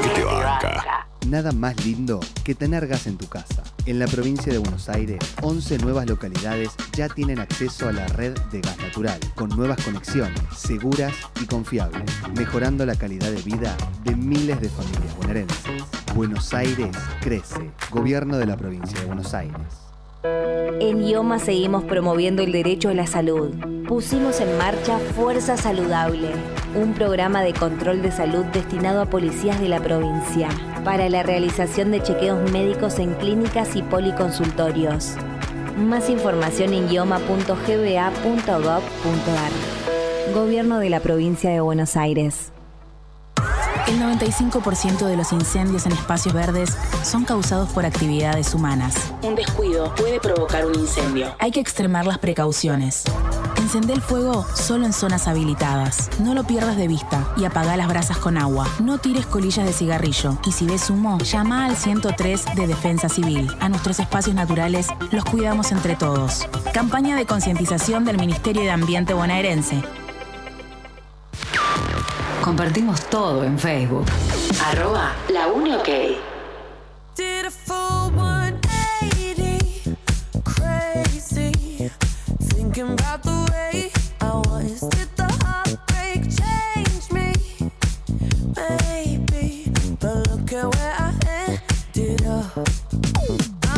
Que te banca. Nada más lindo que tener gas en tu casa. En la provincia de Buenos Aires, 11 nuevas localidades ya tienen acceso a la red de gas natural, con nuevas conexiones, seguras y confiables, mejorando la calidad de vida de miles de familias bonaerenses. Buenos Aires crece. Gobierno de la provincia de Buenos Aires. En IOMA seguimos promoviendo el derecho a la salud. Pusimos en marcha Fuerza Saludable, un programa de control de salud destinado a policías de la provincia, para la realización de chequeos médicos en clínicas y policonsultorios. Más información en ioma.gba.gov.ar. Gobierno de la provincia de Buenos Aires. El 95% de los incendios en espacios verdes son causados por actividades humanas. Un descuido puede provocar un incendio. Hay que extremar las precauciones. Encendé el fuego solo en zonas habilitadas. No lo pierdas de vista y apagá las brasas con agua. No tires colillas de cigarrillo y si ves humo, llama al 103 de Defensa Civil. A nuestros espacios naturales los cuidamos entre todos. Campaña de concientización del Ministerio de Ambiente bonaerense. Compartimos todo en Facebook. @LaUneOK. Did a full 180, crazy, thinking about the way I was. Did the heartbreak change me? Maybe, but look at where I ended up.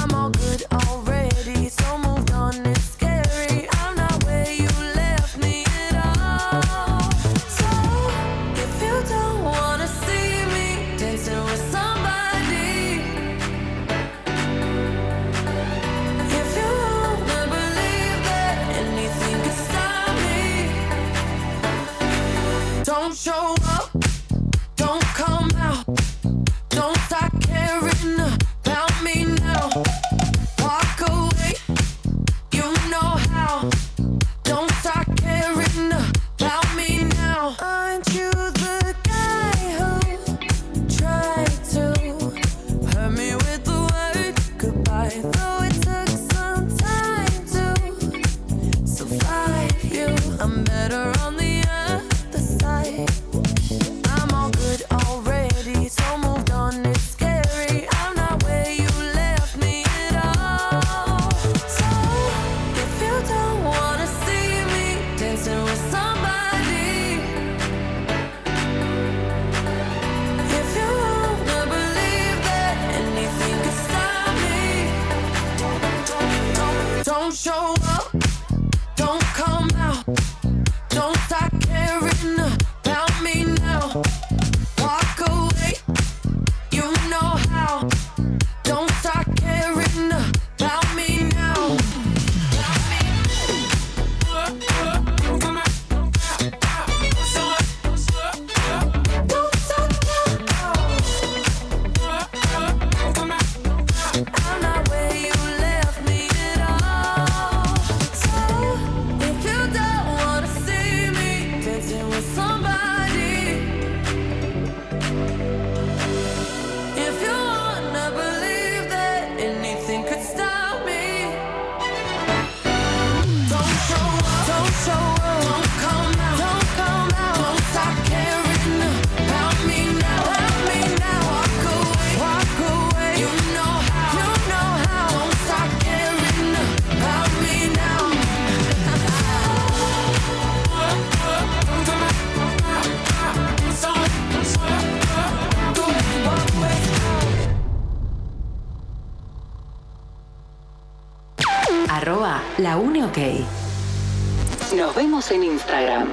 I'm all good already, so moved on, it's scary. I'm not where you left me at all. So, if you don't wanna see me dancing with somebody, if you wanna believe that anything can stop me, don't show up, don't come out, don't start caring about me now. Walk away, you know how. Don't start caring about me now. Aren't you the guy who tried to hurt me with the word goodbye? Though it took some time to survive you, I'm better on the other side. I'm all good already, so moved on, it's scary. I'm not where you left me at all. So, if you don't wanna see me dancing with somebody, if you wanna believe that anything can stop me, don't show up, don't come out, don't start caring about me now. Walk away, you know how. Don't start caring about me now. I'm not where you left me at all. So, if you don't wanna see me dancing with somebody, if you wanna believe that anything could stop me, don't show up, don't come out, don't stop caring about me now, Walk away, you know how, @laUneOK. Nos vemos en Instagram.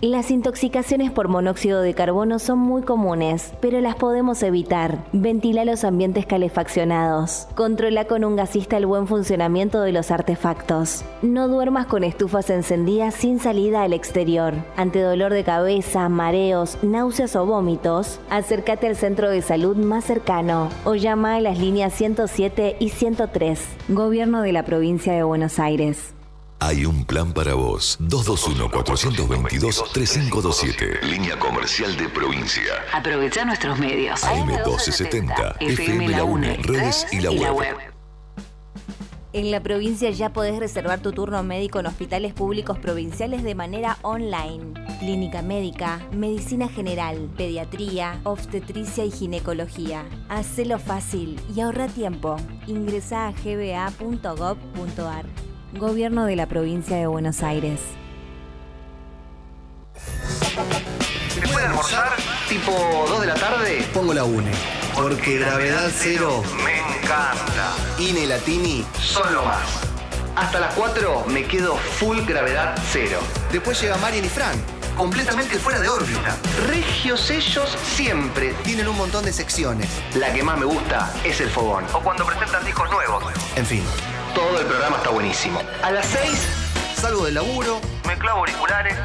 Las intoxicaciones por monóxido de carbono son muy comunes, pero las podemos evitar. Ventila los ambientes calefaccionados. Controla con un gasista el buen funcionamiento de los artefactos. No duermas con estufas encendidas sin salida al exterior. Ante dolor de cabeza, mareos, náuseas o vómitos, acércate al centro de salud más cercano o llama a las líneas 107 y 103. Gobierno de la Provincia de Buenos Aires. Hay un plan para vos. 221-422-3527. Línea comercial de provincia. Aprovecha nuestros medios. AM1270. FM La UNE. Redes y la web. En la provincia ya podés reservar tu turno médico en hospitales públicos provinciales de manera online. Clínica médica, medicina general, pediatría, obstetricia y ginecología. Hacelo fácil y ahorra tiempo. Ingresá a gba.gov.ar. Gobierno de la Provincia de Buenos Aires. ¿Después de almorzar? ¿Tipo 2 de la tarde? Pongo la UNE. Porque Gravedad Cero me encanta. Ine Latini Son lo más. Hasta las 4 me quedo full Gravedad Cero. Después llega Marian y Fran, Completamente fuera de órbita. Regios ellos siempre. tienen un montón de secciones. La que más me gusta es el fogón. O cuando presentan discos nuevos. En fin, Todo el programa está buenísimo. A las 6 salgo del laburo me clavo auriculares.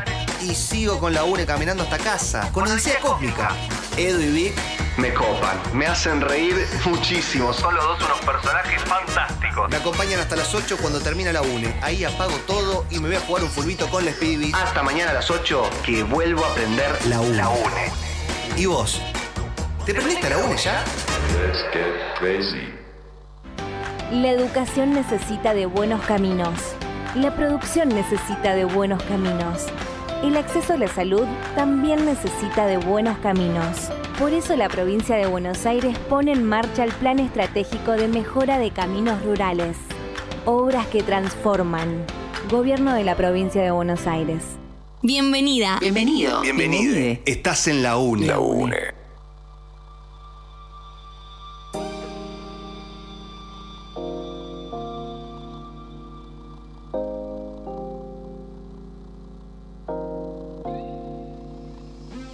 y sigo con la UNE caminando hasta casa. Con Odisea Cósmica. Edu y Vic Me copan, me hacen reír muchísimo. Son los dos unos personajes fantásticos. me acompañan hasta las 8 cuando termina la UNE. Ahí apago todo y me voy a jugar un fulbito con les pibis. Hasta mañana a las 8 que vuelvo a aprender La UNE. La UNE. ¿Y vos? ¿Te prendiste a la UNE ya? La educación necesita de buenos caminos. La producción necesita de buenos caminos. El acceso a la salud también necesita de buenos caminos. Por eso la provincia de Buenos Aires pone en marcha el Plan Estratégico de Mejora de Caminos Rurales. Obras que transforman. Gobierno de la provincia de Buenos Aires. Bienvenida. Bienvenido. Bienvenide. Estás en la UNE. La UNE.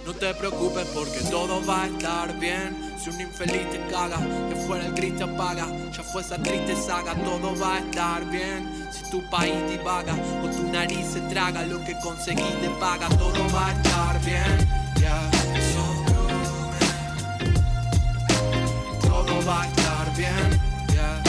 No te preocupes porque todo va a estar bien. Si un infeliz te caga, que fuera el gris te apaga. Ya fue esa triste saga, todo va a estar bien. Si tu país divaga o tu nariz se traga, lo que conseguiste paga, todo va a estar bien. Yeah, todo va a estar bien. Yeah,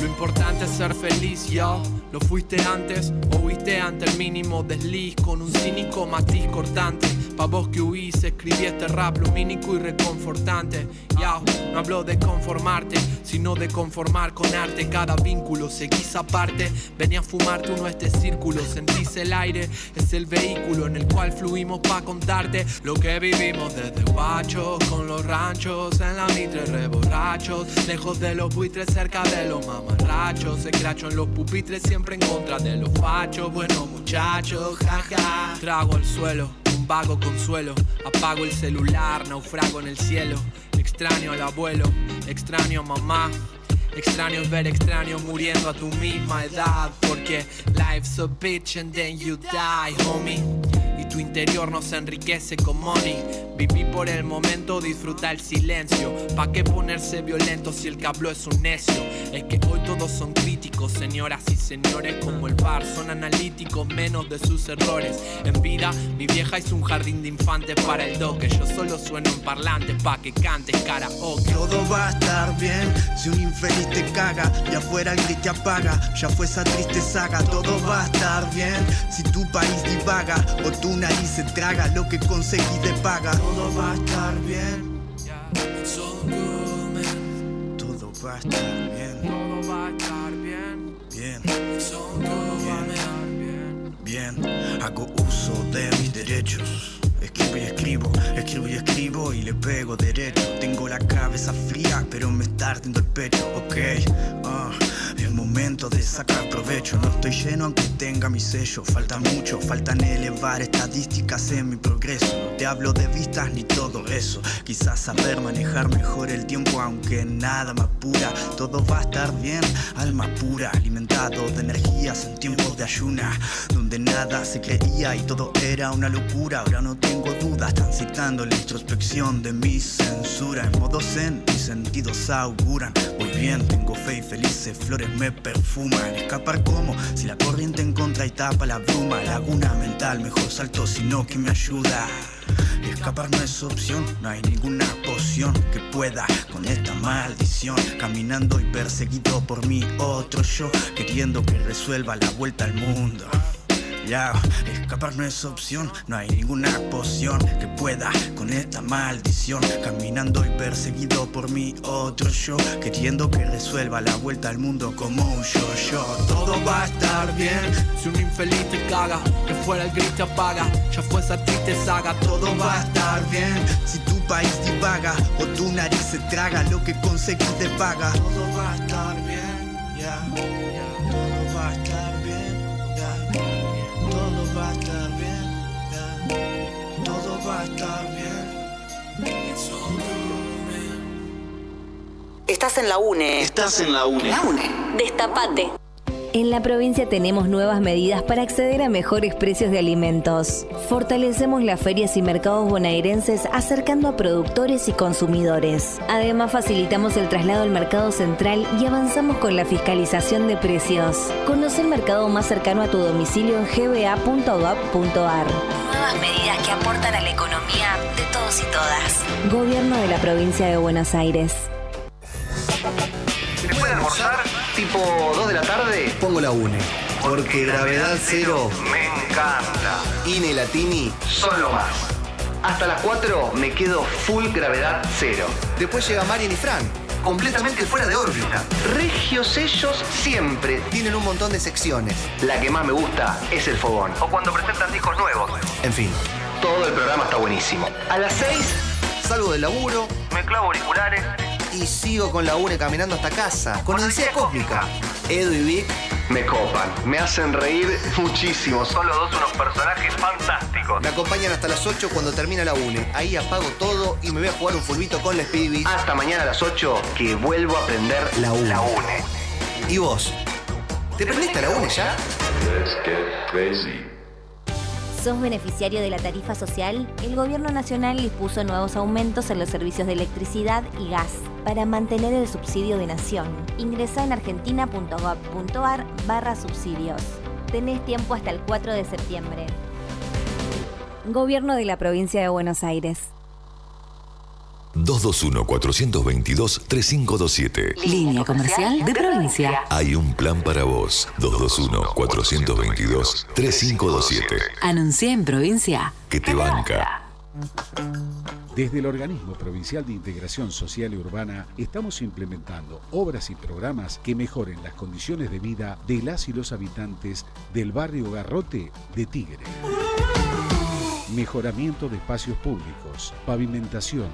lo importante es ser feliz, yo. ¿Lo fuiste antes o huiste ante el mínimo desliz con un cínico matiz cortante? Pa' vos que huís, escribí este rap lumínico y reconfortante. Ya, no hablo de conformarte, sino de conformar con arte. Cada vínculo seguís aparte. Vení a fumarte uno este círculo, sentís el aire. Es el vehículo en el cual fluimos pa' contarte lo que vivimos desde guachos, con los ranchos, en la mitre reborrachos, lejos de los buitres, cerca de los mamarrachos. Escracho en los pupitres, siempre en contra de los fachos. Bueno muchachos, jaja. Trago al suelo, un vago consuelo. Apago el celular, naufrago en el cielo. Extraño al abuelo, extraño a mamá. Extraño es ver extraños muriendo a tu misma edad. Porque life's a bitch and then you die, homie. Y tu interior no se enriquece con money. Viví por el momento, disfruta el silencio. ¿Pa' qué ponerse violento si el que habló es un necio? Es que hoy todos son críticos, señoras y señores. Como el bar, son analíticos, menos de sus errores. En vida, mi vieja hizo un jardín de infantes para el doque. Yo solo sueno en parlantes pa' que cantes karaoke. Todo va a estar bien si un infeliz te caga y afuera el gris te apaga. Ya fue esa triste saga. Todo va a estar bien si tu país divaga o tu nariz se traga. Lo que conseguís te paga. Todo va a estar bien. It's all good, man. Todo va a estar bien. Todo va a estar bien. Bien. It's all good, man. Bien. Hago uso de mis derechos. Escribo y escribo, escribo y escribo y le pego derecho. Tengo la cabeza fría, pero me está ardiendo el pecho, ok. Es momento de sacar provecho. No estoy lleno aunque tenga mi sello. Falta mucho, faltan elevar esta estadísticas en mi progreso. No te hablo de vistas ni todo eso. Quizás saber manejar mejor el tiempo, aunque nada me apura. Todo va a estar bien, alma pura, alimentado de energías en tiempos de ayuna, donde nada se creía y todo era una locura. Ahora no tengo dudas, transitando la introspección de mi censura. En modo zen, mis sentidos auguran. Voy bien, tengo fe y felices flores me perfuman. Escapar como si la corriente en contra y tapa la bruma. Laguna mental, mejor salto sino que me ayuda. Escapar no es opción, no hay ninguna poción que pueda con esta maldición. Caminando y perseguido por mi otro yo, queriendo que resuelva la vuelta al mundo. Ya, escapar no es opción, no hay ninguna poción que pueda con esta maldición. Caminando y perseguido por mi otro yo, queriendo que resuelva la vuelta al mundo como un yo-yo. Todo va a estar bien. Si un infeliz te caga, que fuera el gris te apaga. Ya fue esa triste saga. Todo va a estar bien. Si tu país divaga o tu nariz se traga, lo que conseguís te paga. Todo va a estar bien, ya, todo va a estar bien, ya. Todo va a estar bien, ya. Todo va a estar bien. Estás en la UNE. Estás en la UNE. La UNE. Destapate. En la provincia tenemos nuevas medidas para acceder a mejores precios de alimentos. Fortalecemos las ferias y mercados bonaerenses acercando a productores y consumidores. Además, facilitamos el traslado al mercado central y avanzamos con la fiscalización de precios. Conoce el mercado más cercano a tu domicilio en gba.gov.ar. Nuevas medidas que aportan a la economía de todos y todas. Gobierno de la provincia de Buenos Aires. ¿Después de almorzar? Tipo 2 de la tarde. Pongo la UNE. Porque Gravedad Cero me encanta. Ine Latini Son lo más. Hasta las 4 me quedo full Gravedad Cero. Después llega Marian y Fran, Completamente fuera de órbita. Regios ellos siempre. tienen un montón de secciones. La que más me gusta es el fogón. O cuando presentan discos nuevos. En fin, Todo el programa está buenísimo. A las 6 salgo del laburo me clavo auriculares. y sigo con la UNE caminando hasta casa. Con Odisea Cósmica. Edu y Vic Me copan, me hacen reír muchísimo. Son los dos unos personajes fantásticos. me acompañan hasta las 8 cuando termina la UNE. Ahí apago todo y me voy a jugar un fulbito con les pibis. Hasta mañana a las 8 que vuelvo a aprender La UNE. La UNE. ¿Y vos? ¿Te prendiste a la UNE ya? ¿Sos beneficiario de la tarifa social? El Gobierno Nacional dispuso nuevos aumentos en los servicios de electricidad y gas para mantener el subsidio de nación. Ingresá en argentina.gov.ar/subsidios. Tenés tiempo hasta el 4 de septiembre. Gobierno de la Provincia de Buenos Aires. 221-422-3527. Línea comercial de provincia. Hay un plan para vos. 221-422-3527. Anuncia en provincia. Que te banca. Desde el Organismo Provincial de Integración Social y Urbana estamos implementando obras y programas que mejoren las condiciones de vida de las y los habitantes del barrio Garrote de Tigre. Mejoramiento de espacios públicos, pavimentación,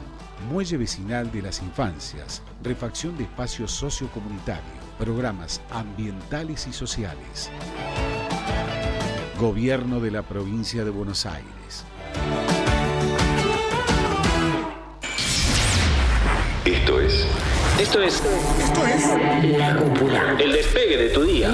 muelle vecinal de las infancias, refacción de espacios sociocomunitarios, programas ambientales y sociales. Gobierno de la Provincia de Buenos Aires. Esto es La Cúpula. El despegue de tu día.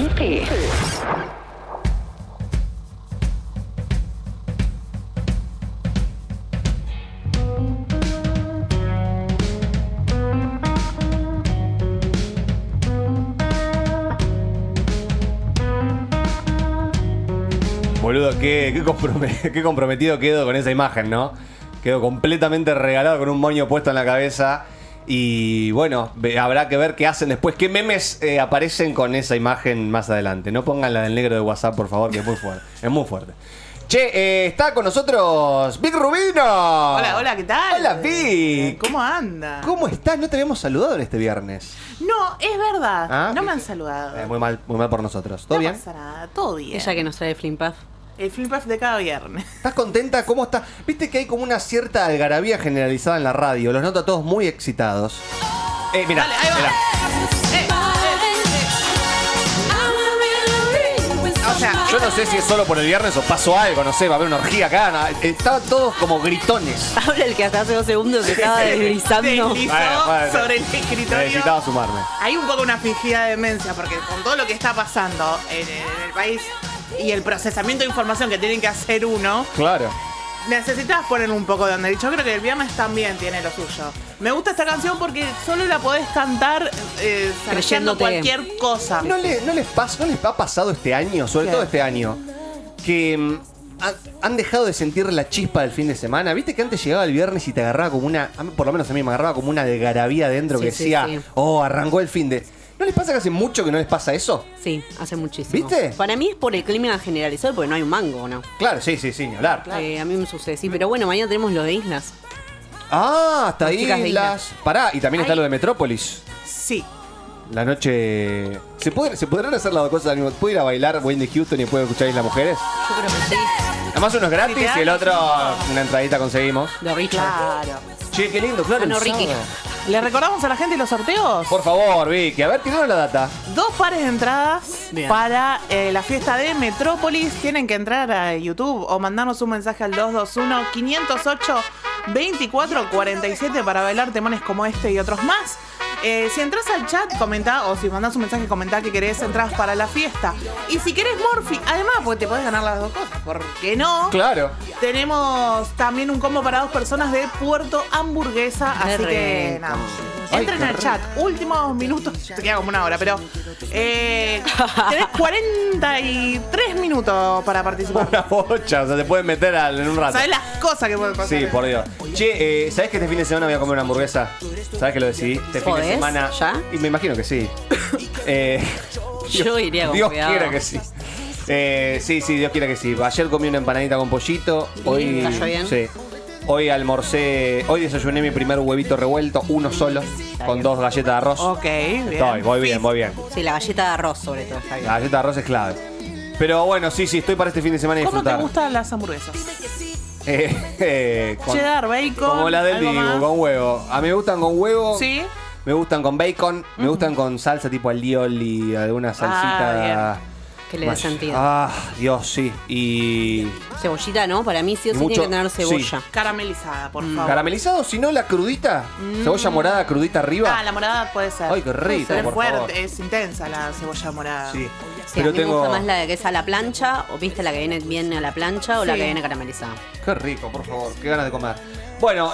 Boludo, qué comprometido quedo con esa imagen, ¿no? Quedo completamente regalado con un moño puesto en la cabeza. Y bueno, habrá que ver qué hacen después. ¿Qué memes aparecen con esa imagen más adelante? No pongan la del negro de WhatsApp, por favor, que es muy fuerte. Es muy fuerte. Che, está con nosotros Vic Rubino. Hola, ¿qué tal? Hola, Vic. ¿Cómo anda? ¿Cómo estás? No te habíamos saludado en este viernes. No, es verdad. ¿Ah? No me han saludado. Muy mal por nosotros. ¿Todo No bien? pasa nada, todo bien. Ella que nos trae el Flimpaf. El Flimpaf de cada viernes. ¿Estás contenta? ¿Cómo estás? Viste que hay como una cierta algarabía generalizada en la radio. Los noto a todos muy excitados. Mira, Dale, ahí va. mirá. O sea, Yo no sé si es solo por el viernes o pasó algo, no sé, va a haber una orgía acá. Estaban todos como gritones. Habla el que hasta hace 2 segundos se estaba deslizando. deslizó Bueno. sobre el escritorio. Necesitaba sumarme. Hay un poco una fingida demencia, porque con todo lo que está pasando en el país y el procesamiento de información que tienen que hacer uno, Claro. necesitas ponerle un poco de onda. Y yo creo que el viernes también tiene lo suyo. Me gusta esta canción porque solo la podés cantar creyendo Creyéndote. cualquier cosa. ¿No les ha pasado este año, sobre ¿Qué? todo este año, que han dejado de sentir la chispa del fin de semana? ¿Viste que antes llegaba el viernes y te agarraba como por lo menos a mí me agarraba como una algarabía dentro que Sí, decía, sí. oh, arrancó el fin de... ¿No les pasa que hace mucho que no les pasa eso? Sí, hace muchísimo. ¿Viste? Para mí es por el clima generalizado, porque no hay un mango, ¿no? Claro, sí, ni hablar. A mí me sucede, sí. Pero bueno, mañana tenemos lo de islas. Ah, hasta Las chicas de Islas. Pará, y también está Ay. lo de Metrópolis. Sí. La noche... ¿Se podrán hacer las dos cosas al mismo tiempo? ¿Puedo ir a bailar Wayne de Houston y después escuchar Islas Mujeres? Yo creo que sí. Además uno es gratis Sí, y el otro una entradita conseguimos. De Richard. Claro. Che, qué lindo, claro. Ah, no, el Ricky. sábado. ¿Le recordamos a la gente los sorteos? Por favor, Vicky. A ver, tiraron la data. 2 pares de entradas Bien. para la fiesta de Metrópolis. Tienen que entrar a YouTube o mandarnos un mensaje al 221-508-2447 para bailar temones como este y otros más. Si entras al chat, comenta, o si mandás un mensaje, comenta que querés entradas para la fiesta. Y si querés Morphy, además, porque te podés ganar las dos cosas, ¿por qué no? Claro. Tenemos también un combo para 2 personas de Puerto Hamburguesa, Qué así que rico. nada. Ay, Entren qué al rico. chat, últimos minutos, te queda como una hora, pero tenés 43 minutos para participar. Una bocha, o sea, te pueden meter en un rato. ¿Sabés las cosas que pueden pasar? Sí, por Dios. Che, ¿sabés que este fin de semana voy a comer una hamburguesa? ¿Sabés que lo decidí? Este fin de ¿Podés? semana. ¿Ya? Y me imagino que sí. Yo iría con Dios cuidado. quiera que sí. Sí, Dios quiera que sí. Ayer comí una empanadita con pollito. Hoy. ¿Cayó bien? Sí. Hoy desayuné mi primer huevito revuelto, uno solo, con 2 galletas de arroz. Ok, bien. Voy bien. Sí, la galleta de arroz, sobre todo, está bien. La galleta de arroz es clave. Pero bueno, sí, estoy para este fin de semana y ¿Cómo te disfrutar. gustan las hamburguesas? Con- Cheddar, bacon. Como la del ¿algo Dibu, más? con huevo. A mí me gustan con huevo. Sí. Me gustan con bacon. Me gustan con salsa tipo alioli, alguna salsita. Que le dé sentido. Ah, Dios, sí. Y. Cebollita, ¿no? Para mí sí o sí Mucho- tiene que tener cebolla. Caramelizada, por favor. Caramelizado, si no, la crudita. Cebolla morada, crudita arriba. Ah, la morada puede ser. Ay, qué rico, Es por fuerte, favor. es intensa la cebolla morada. Sí. Sí, a mí me gusta más la de que es a la plancha, o viste la que viene bien a la plancha, o la Sí. que viene caramelizada. Qué rico, por favor. Qué ganas de comer. Bueno,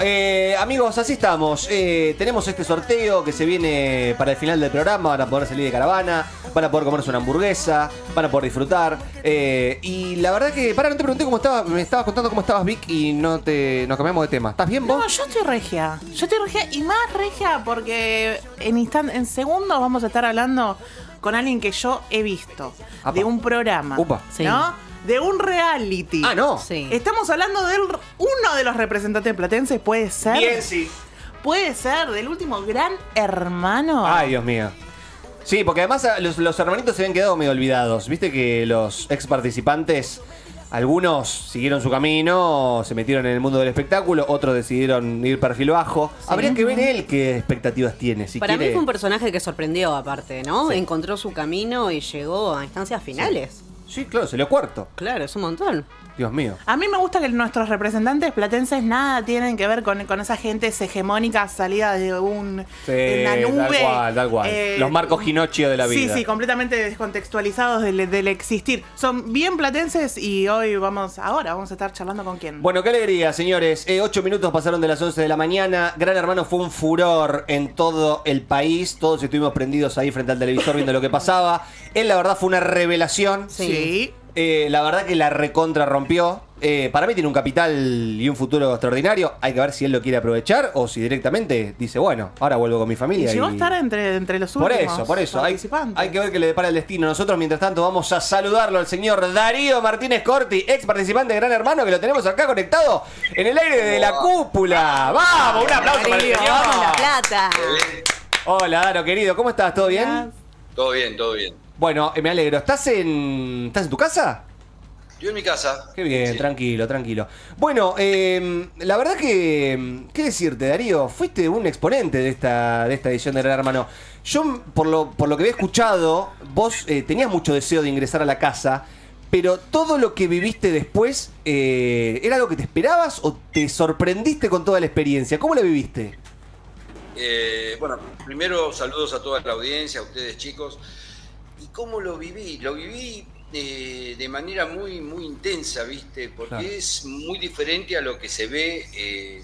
amigos, así estamos. Tenemos este sorteo que se viene para el final del programa. Van a poder salir de caravana, van a poder comerse una hamburguesa, van a poder disfrutar. Y la verdad que, no te pregunté cómo estabas. Me estabas contando cómo estabas, Vic, y nos cambiamos de tema. ¿Estás bien vos? No, yo estoy regia. Yo estoy regia y más regia porque en segundos vamos a estar hablando con alguien que yo he visto. Apa. De un programa. Upa. Sí. ¿No? De un reality. Ah, no. Sí. Estamos hablando de uno de los representantes platenses, puede ser. Bien, sí. Puede ser, del último Gran Hermano. Ay, Dios mío. Sí, porque además los hermanitos se habían quedado medio olvidados. Viste que los ex participantes, algunos siguieron su camino, se metieron en el mundo del espectáculo, otros decidieron ir perfil bajo. Habría que ver él qué expectativas tiene. Si Para quiere... mí fue un personaje que sorprendió, aparte, ¿no? Sí. Encontró su camino y llegó a instancias finales. Sí, claro, se le cuarto. Claro, es un montón. Dios mío. A mí me gusta que nuestros representantes platenses nada tienen que ver con esa gente hegemónica salida de una nube. Tal cual. Los Marcos Ginocchio de la vida. Sí, completamente descontextualizados del existir. Son bien platenses y hoy vamos a estar charlando con quién. Bueno, qué alegría, señores. 8 minutos pasaron de las 11 de la mañana. Gran Hermano fue un furor en todo el país. Todos estuvimos prendidos ahí frente al televisor viendo lo que pasaba. Él, la verdad, fue una revelación. Sí. La verdad que la recontra rompió. Para mí tiene un capital y un futuro extraordinario. Hay que ver si él lo quiere aprovechar o si directamente dice, bueno, ahora vuelvo con mi Y familia. llegó a estar entre los últimos Por eso. Hay participantes. que ver qué le depara el destino. Nosotros, mientras tanto, vamos a saludarlo al señor Darío Martínez Corti, ex participante de Gran Hermano, que lo tenemos acá conectado en el aire de la cúpula. ¡Vamos! Un aplauso para el Darío, señor. vamos, La Plata. Hola, Daro, querido. ¿Cómo estás? ¿Todo bien? Todo bien, todo bien. Bueno, me alegro. ¿Estás en tu casa? Yo en mi casa. Qué bien, Sí. tranquilo. Bueno, la verdad que, ¿qué decirte, Darío? Fuiste un exponente de esta edición de Gran Hermano. Yo, por lo que había escuchado, vos tenías mucho deseo de ingresar a la casa, pero todo lo que viviste después, ¿era algo que te esperabas o te sorprendiste con toda la experiencia? ¿Cómo la viviste? Bueno, primero saludos a toda la audiencia, a ustedes chicos. ¿Y cómo lo viví? Lo viví de manera muy, muy intensa, ¿viste? Porque Claro. es muy diferente a lo que se ve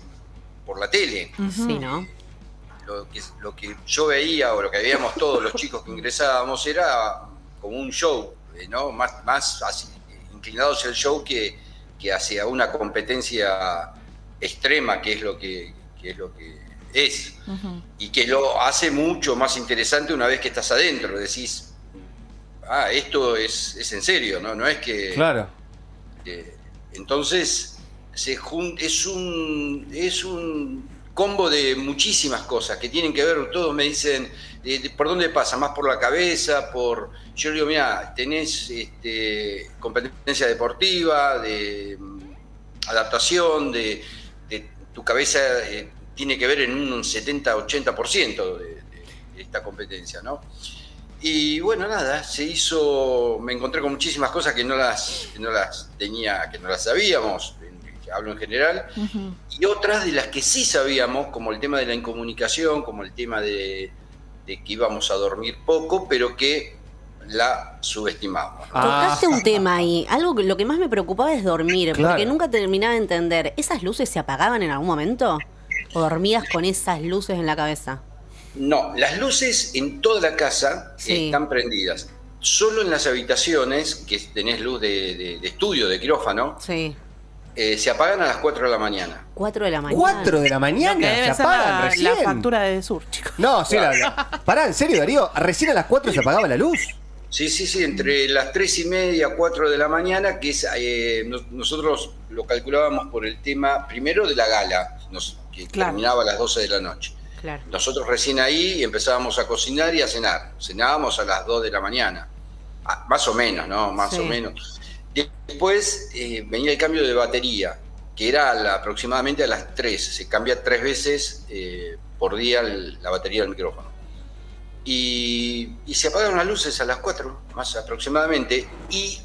por la tele. Sí, ¿no? Lo que yo veía o lo que veíamos todos los chicos que ingresábamos era como un show, ¿no? Más así, inclinado hacia el show que hacia una competencia extrema, que es lo que es. Y que lo hace mucho más interesante una vez que estás adentro. Decís, esto es en serio, ¿no? No es que... Claro. Entonces, es un combo de muchísimas cosas que tienen que ver, todos me dicen, ¿por dónde pasa? ¿Más por la cabeza? Yo digo, mira, tenés competencia deportiva, de adaptación, de tu cabeza tiene que ver en un 70-80% de esta competencia, ¿no? Y bueno, nada, me encontré con muchísimas cosas que no las tenía, que no las sabíamos, hablo en general, y otras de las que sí sabíamos, como el tema de la incomunicación, como el tema de que íbamos a dormir poco, pero que la subestimamos, ¿no? Tocaste un tema ahí. Lo que más me preocupaba es dormir, Claro. porque nunca terminaba de entender. ¿Esas luces se apagaban en algún momento? ¿O dormías con esas luces en la cabeza? No, las luces en toda la casa están prendidas. Solo en las habitaciones, que tenés luz de estudio, de quirófano, se apagan a las 4 de la mañana. 4 de la mañana. 4 de la mañana, Lo que debe se ser apagan recién. la factura de Sur, chicos. No, sí, pará, ¿en serio, Darío? ¿Recién a las 4 se apagaba la luz? Sí, entre las 3:30, 4 de la mañana, que es nosotros lo calculábamos por el tema, primero de la gala, que terminaba a las 12 de la noche. Claro. Nosotros recién ahí empezábamos a cocinar y a cenar. Cenábamos a las 2 de la mañana. Más o menos, ¿no? Más o menos. Después venía el cambio de batería, que era aproximadamente a las 3. Se cambia 3 veces por día la batería del micrófono. Y se apagaron las luces a las 4, más aproximadamente. Y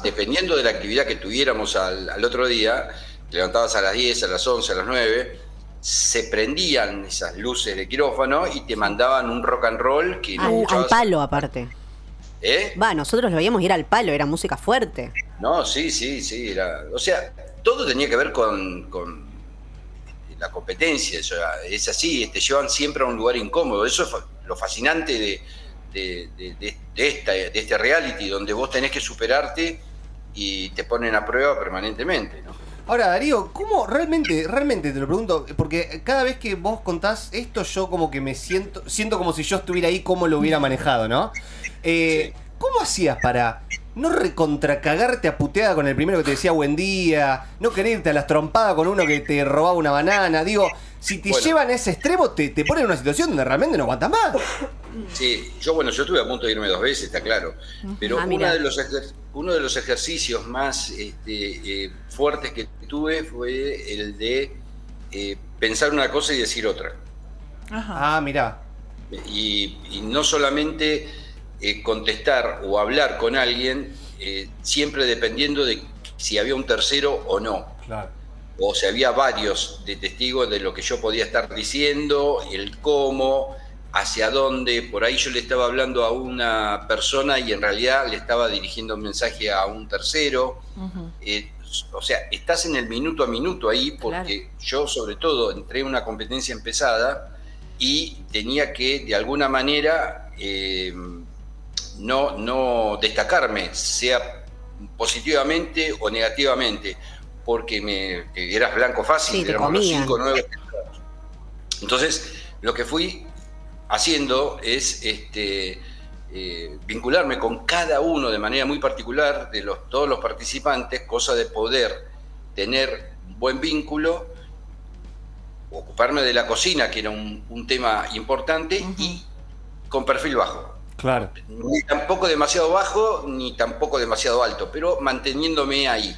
dependiendo de la actividad que tuviéramos al otro día, te levantabas a las 10, a las 11, a las 9... se prendían esas luces de quirófano y te mandaban un rock and roll que Al palo, aparte. Nosotros lo veíamos ir al palo, era música fuerte. No, sí, o sea, todo tenía que ver con la competencia, es así, te llevan siempre a un lugar incómodo. Eso es lo fascinante de este reality, donde vos tenés que superarte y te ponen a prueba permanentemente, ¿no? Ahora, Darío, ¿cómo realmente te lo pregunto? Porque cada vez que vos contás esto, yo como que me siento como si yo estuviera ahí, cómo lo hubiera manejado, ¿no? ¿Cómo hacías para no recontracagarte a puteada con el primero que te decía buen día, no quererte a las trompadas con uno que te robaba una banana? Digo, si te llevan a ese extremo, te ponen en una situación donde realmente no aguantas más. Sí, yo estuve a punto de irme 2 veces, está claro. Pero uno de los ejercicios más fuertes que tuve fue el de pensar una cosa y decir otra. Mirá. Y no solamente contestar o hablar con alguien, siempre dependiendo de si había un tercero o no. Claro. O si había varios de testigos de lo que yo podía estar diciendo, el cómo, hacia dónde. Por ahí yo le estaba hablando a una persona y en realidad le estaba dirigiendo un mensaje a un tercero. O sea, estás en el minuto a minuto ahí, porque yo sobre todo entré en una competencia empezada y tenía que de alguna manera no destacarme, sea positivamente o negativamente, porque eras blanco fácil, éramos los 5 o 9. Entonces, lo que fui haciendo es vincularme con cada uno de manera muy particular de todos los participantes, cosa de poder tener un buen vínculo, ocuparme de la cocina, que era un tema importante, y con perfil bajo. Claro. Ni tampoco demasiado bajo, ni tampoco demasiado alto, pero manteniéndome ahí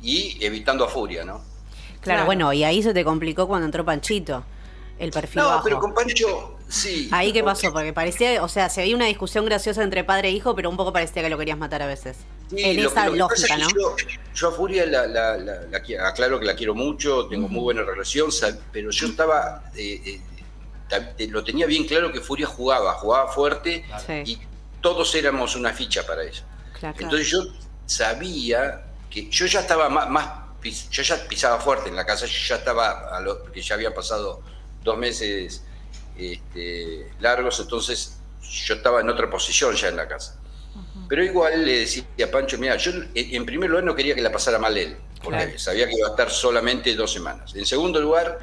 y evitando a furia, ¿no? Claro, bueno, y ahí se te complicó cuando entró Panchito. el perfil No, bajo. pero con Pancho, sí. ¿Ahí qué pasó? Porque parecía, o sea, se veía una discusión graciosa entre padre e hijo, pero un poco parecía que lo querías matar a veces. Sí, en esa lo que pasa lógica, es ¿no? que yo a Furia aclaro que la quiero mucho, tengo muy buena relación, pero yo estaba, lo tenía bien claro que Furia jugaba fuerte y todos éramos una ficha para eso. Claro. Entonces yo sabía que yo ya estaba yo ya pisaba fuerte en la casa, yo ya estaba, que ya habían pasado 2 meses largos, entonces yo estaba en otra posición ya en la casa. Pero igual le decía a Pancho, mira, yo en primer lugar no quería que la pasara mal él, porque sabía que iba a estar solamente 2 semanas. En segundo lugar,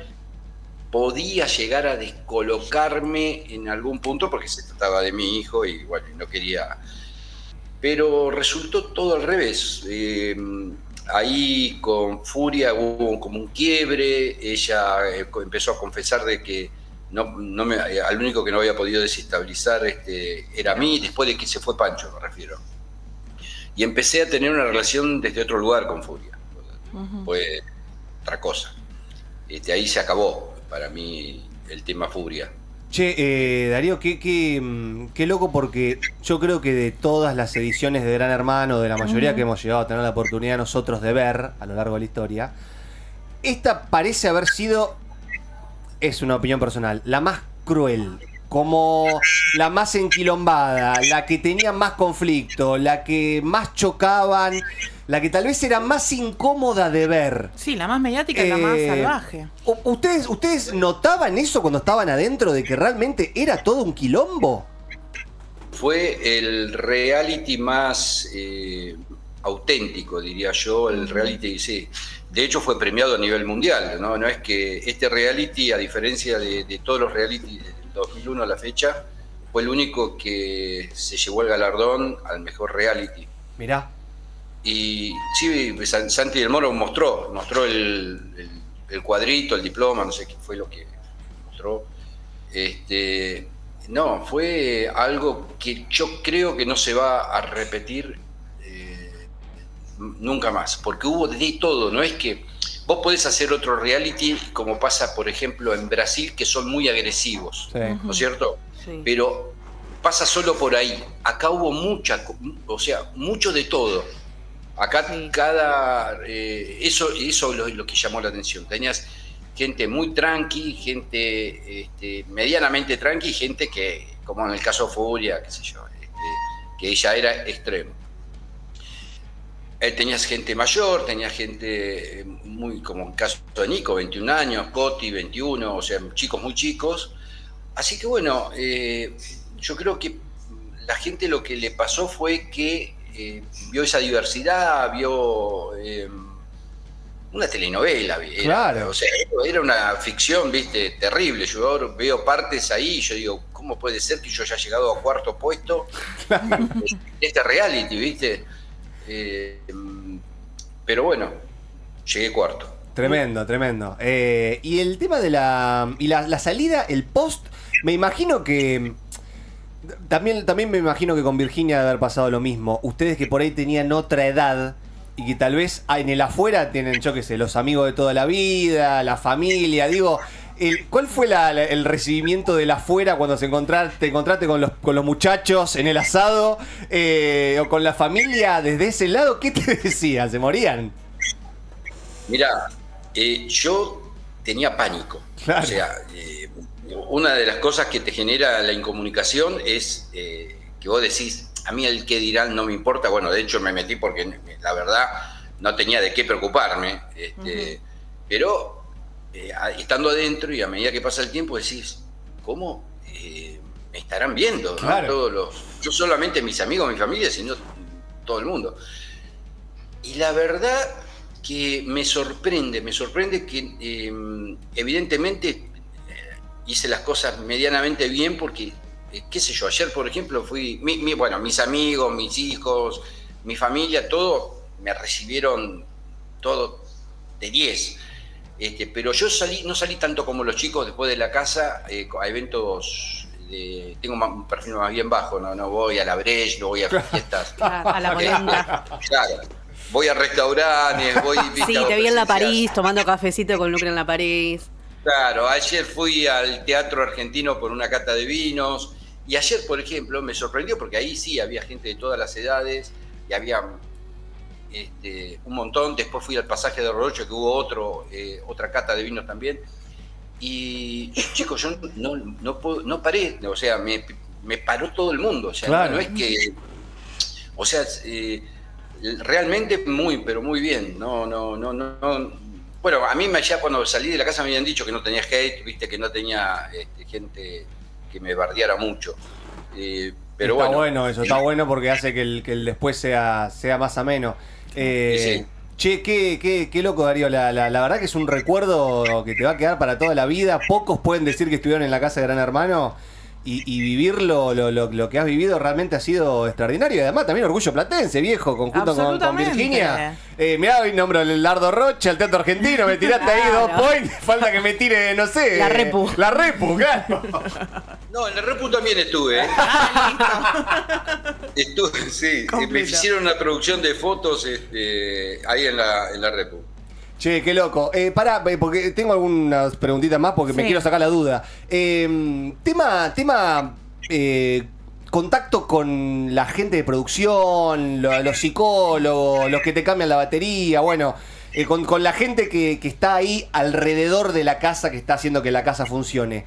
podía llegar a descolocarme en algún punto porque se trataba de mi hijo y bueno, no quería. Pero resultó todo al revés. Ahí con Furia hubo como un quiebre, ella empezó a confesar de que al único que no había podido desestabilizar era a mí, después de que se fue Pancho, me refiero. Y empecé a tener una relación desde otro lugar con Furia. Fue otra cosa. Ahí se acabó para mí el tema Furia. Che, Darío, qué loco, porque yo creo que de todas las ediciones de Gran Hermano, de la mayoría que hemos llegado a tener la oportunidad nosotros de ver a lo largo de la historia, esta parece haber sido, es una opinión personal, la más cruel, como la más enquilombada, la que tenía más conflicto, la que más chocaban, la que tal vez era más incómoda de ver. Sí, la más mediática y la más salvaje. ¿Ustedes notaban eso cuando estaban adentro, de que realmente era todo un quilombo? Fue el reality más auténtico, diría yo, el reality, sí. De hecho fue premiado a nivel mundial, ¿no? No es que este reality, a diferencia de todos los reality del 2001 a la fecha, fue el único que se llevó el galardón al mejor reality. Mirá. Y sí, Santi del Moro mostró el cuadrito, el diploma, no sé qué fue lo que mostró. No, fue algo que yo creo que no se va a repetir nunca más, porque hubo de todo. No es que vos podés hacer otro reality como pasa, por ejemplo, en Brasil, que son muy agresivos, ¿no es cierto? Sí. Pero pasa solo por ahí. Acá hubo mucho de todo. Acá eso es lo que llamó la atención. Tenías gente muy tranqui, gente medianamente tranqui, gente que, como en el caso de Furia, qué sé yo, que ella era extremo. Tenías gente mayor, tenías gente muy, como en el caso de Nico, 21 años, Coti, 21, o sea, chicos muy chicos. Así que bueno, yo creo que la gente lo que le pasó fue que vio esa diversidad, vio una telenovela. Claro. O sea, era una ficción, viste, terrible. Yo veo partes ahí y yo digo, ¿cómo puede ser que yo haya llegado a 4º puesto en este reality, viste? Pero bueno, llegué 4º. Tremendo. Y el tema de la salida, el post, me imagino que también me imagino que con Virginia debe haber pasado lo mismo. Ustedes que por ahí tenían otra edad y que tal vez en el afuera tienen, yo qué sé, los amigos de toda la vida, la familia, digo, ¿cuál fue el recibimiento del afuera cuando te encontraste con los muchachos en el asado o con la familia desde ese lado? ¿Qué te decían? ¿Se morían? Mirá, yo tenía pánico. Claro. O sea, una de las cosas que te genera la incomunicación es que vos decís, a mí el qué dirán no me importa. Bueno, de hecho me metí porque la verdad no tenía de qué preocuparme. Pero estando adentro y a medida que pasa el tiempo decís, ¿cómo me estarán viendo? Claro. ¿No? No solamente mis amigos, mi familia, sino todo el mundo. Y la verdad que me sorprende que evidentemente hice las cosas medianamente bien porque, qué sé yo, ayer por ejemplo fui, mis amigos, mis hijos, mi familia, todo me recibieron todo de 10. Pero yo no salí tanto como los chicos después de la casa a eventos. Tengo un perfil más bien bajo, no voy a la Breche, no voy a fiestas. A la polenta. Claro. Voy a restaurantes, Sí, te vi en la París, tomando cafecito con Lucre en la París. Claro, ayer fui al Teatro Argentino por una cata de vinos y ayer, por ejemplo, me sorprendió porque ahí sí había gente de todas las edades y había un montón. Después fui al Pasaje de Rodocho, que hubo otra cata de vinos también. Y chicos, yo no paré, o sea, me paró todo el mundo. O sea, claro. No es que... O sea, realmente pero muy bien. No. Bueno, a mí ya cuando salí de la casa me habían dicho que no tenía hate, viste, que no tenía gente que me bardeara mucho. Pero está bueno, eso, está bueno porque hace que el después sea más ameno. Sí. Che, qué loco, Darío. La verdad que es un recuerdo que te va a quedar para toda la vida. Pocos pueden decir que estuvieron en la casa de Gran Hermano. Y vivir lo que has vivido realmente ha sido extraordinario. Y además también orgullo platense, viejo, conjunto con Virginia. Mirá, hoy nombro el Lardo Rocha, el Teatro Argentino, me tiraste ahí 2 points. Falta que me tire, no sé. La Repu. La Repu, claro. No, en la Repu también estuve. Estuve, sí. Me hicieron una producción de fotos ahí en la Repu. Che, qué loco. Pará, porque tengo algunas preguntitas más porque me quiero sacar la duda. Tema contacto con la gente de producción, los psicólogos, los que te cambian la batería, bueno, con la gente que está ahí alrededor de la casa, que está haciendo que la casa funcione.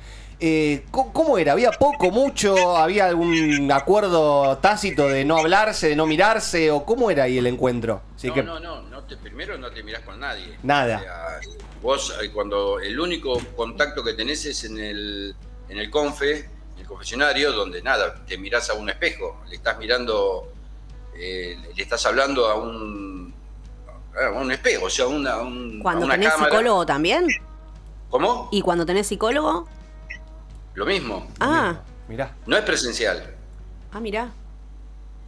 ¿Cómo era? ¿Había poco, mucho? ¿Había algún acuerdo tácito de no hablarse, de no mirarse? ¿O cómo era ahí el encuentro? Primero no te mirás con nadie. Nada. O sea, vos cuando el único contacto que tenés es en el confesionario, donde nada, te mirás a un espejo, le estás mirando, le estás hablando a un espejo, o sea, ¿Cuando a una tenés cámara. psicólogo también? ¿Cómo? ¿Y cuando tenés psicólogo? Lo mismo. Mirá. No es presencial. Mirá.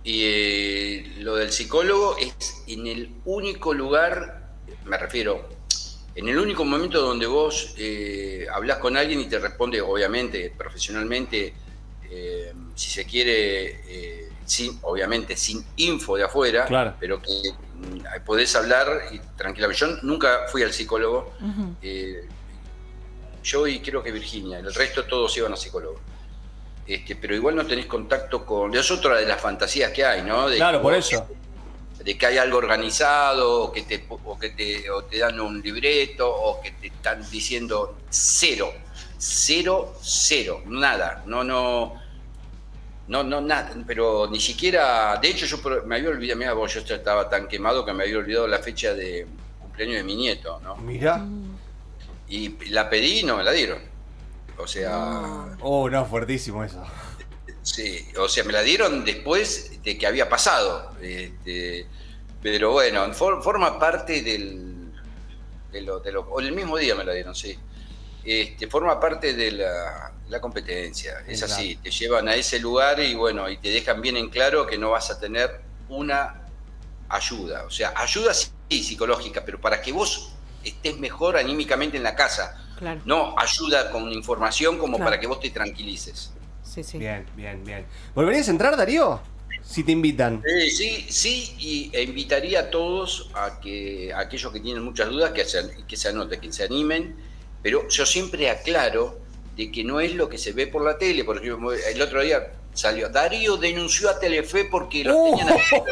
Y lo del psicólogo es en el único lugar, me refiero, en el único momento donde vos hablás con alguien y te responde, obviamente, profesionalmente, si se quiere, obviamente sin info de afuera, claro, pero que podés hablar y tranquilamente. Yo nunca fui al psicólogo, yo y creo que Virginia, el resto todos iban a psicólogo. Pero igual no tenés contacto con... Es otra de las fantasías que hay, ¿no? Claro, por eso. De que hay algo organizado, o te dan un libreto, o que te están diciendo cero, nada. No, nada. Pero ni siquiera... De hecho, yo me había olvidado, mirá vos, yo estaba tan quemado que me había olvidado la fecha de cumpleaños de mi nieto, ¿no? Mirá. Y la pedí y no me la dieron. O sea... no, fuertísimo eso. Sí, o sea, me la dieron después de que había pasado. Pero bueno, forma parte o el mismo día me la dieron, sí. Forma parte de la competencia. Es así, te llevan a ese lugar y bueno, y te dejan bien en claro que no vas a tener una ayuda. O sea, ayuda sí psicológica, pero para que vos estés mejor anímicamente en la casa. Claro. No ayuda con información como Claro. para que vos te tranquilices. Sí. Bien. ¿Volverías a entrar, Darío? Si te invitan. Sí, e invitaría a todos a que aquellos que tienen muchas dudas que se anoten, que se animen, pero yo siempre aclaro de que no es lo que se ve por la tele, porque el otro día salió, Darío denunció a Telefe porque los tenían a pico.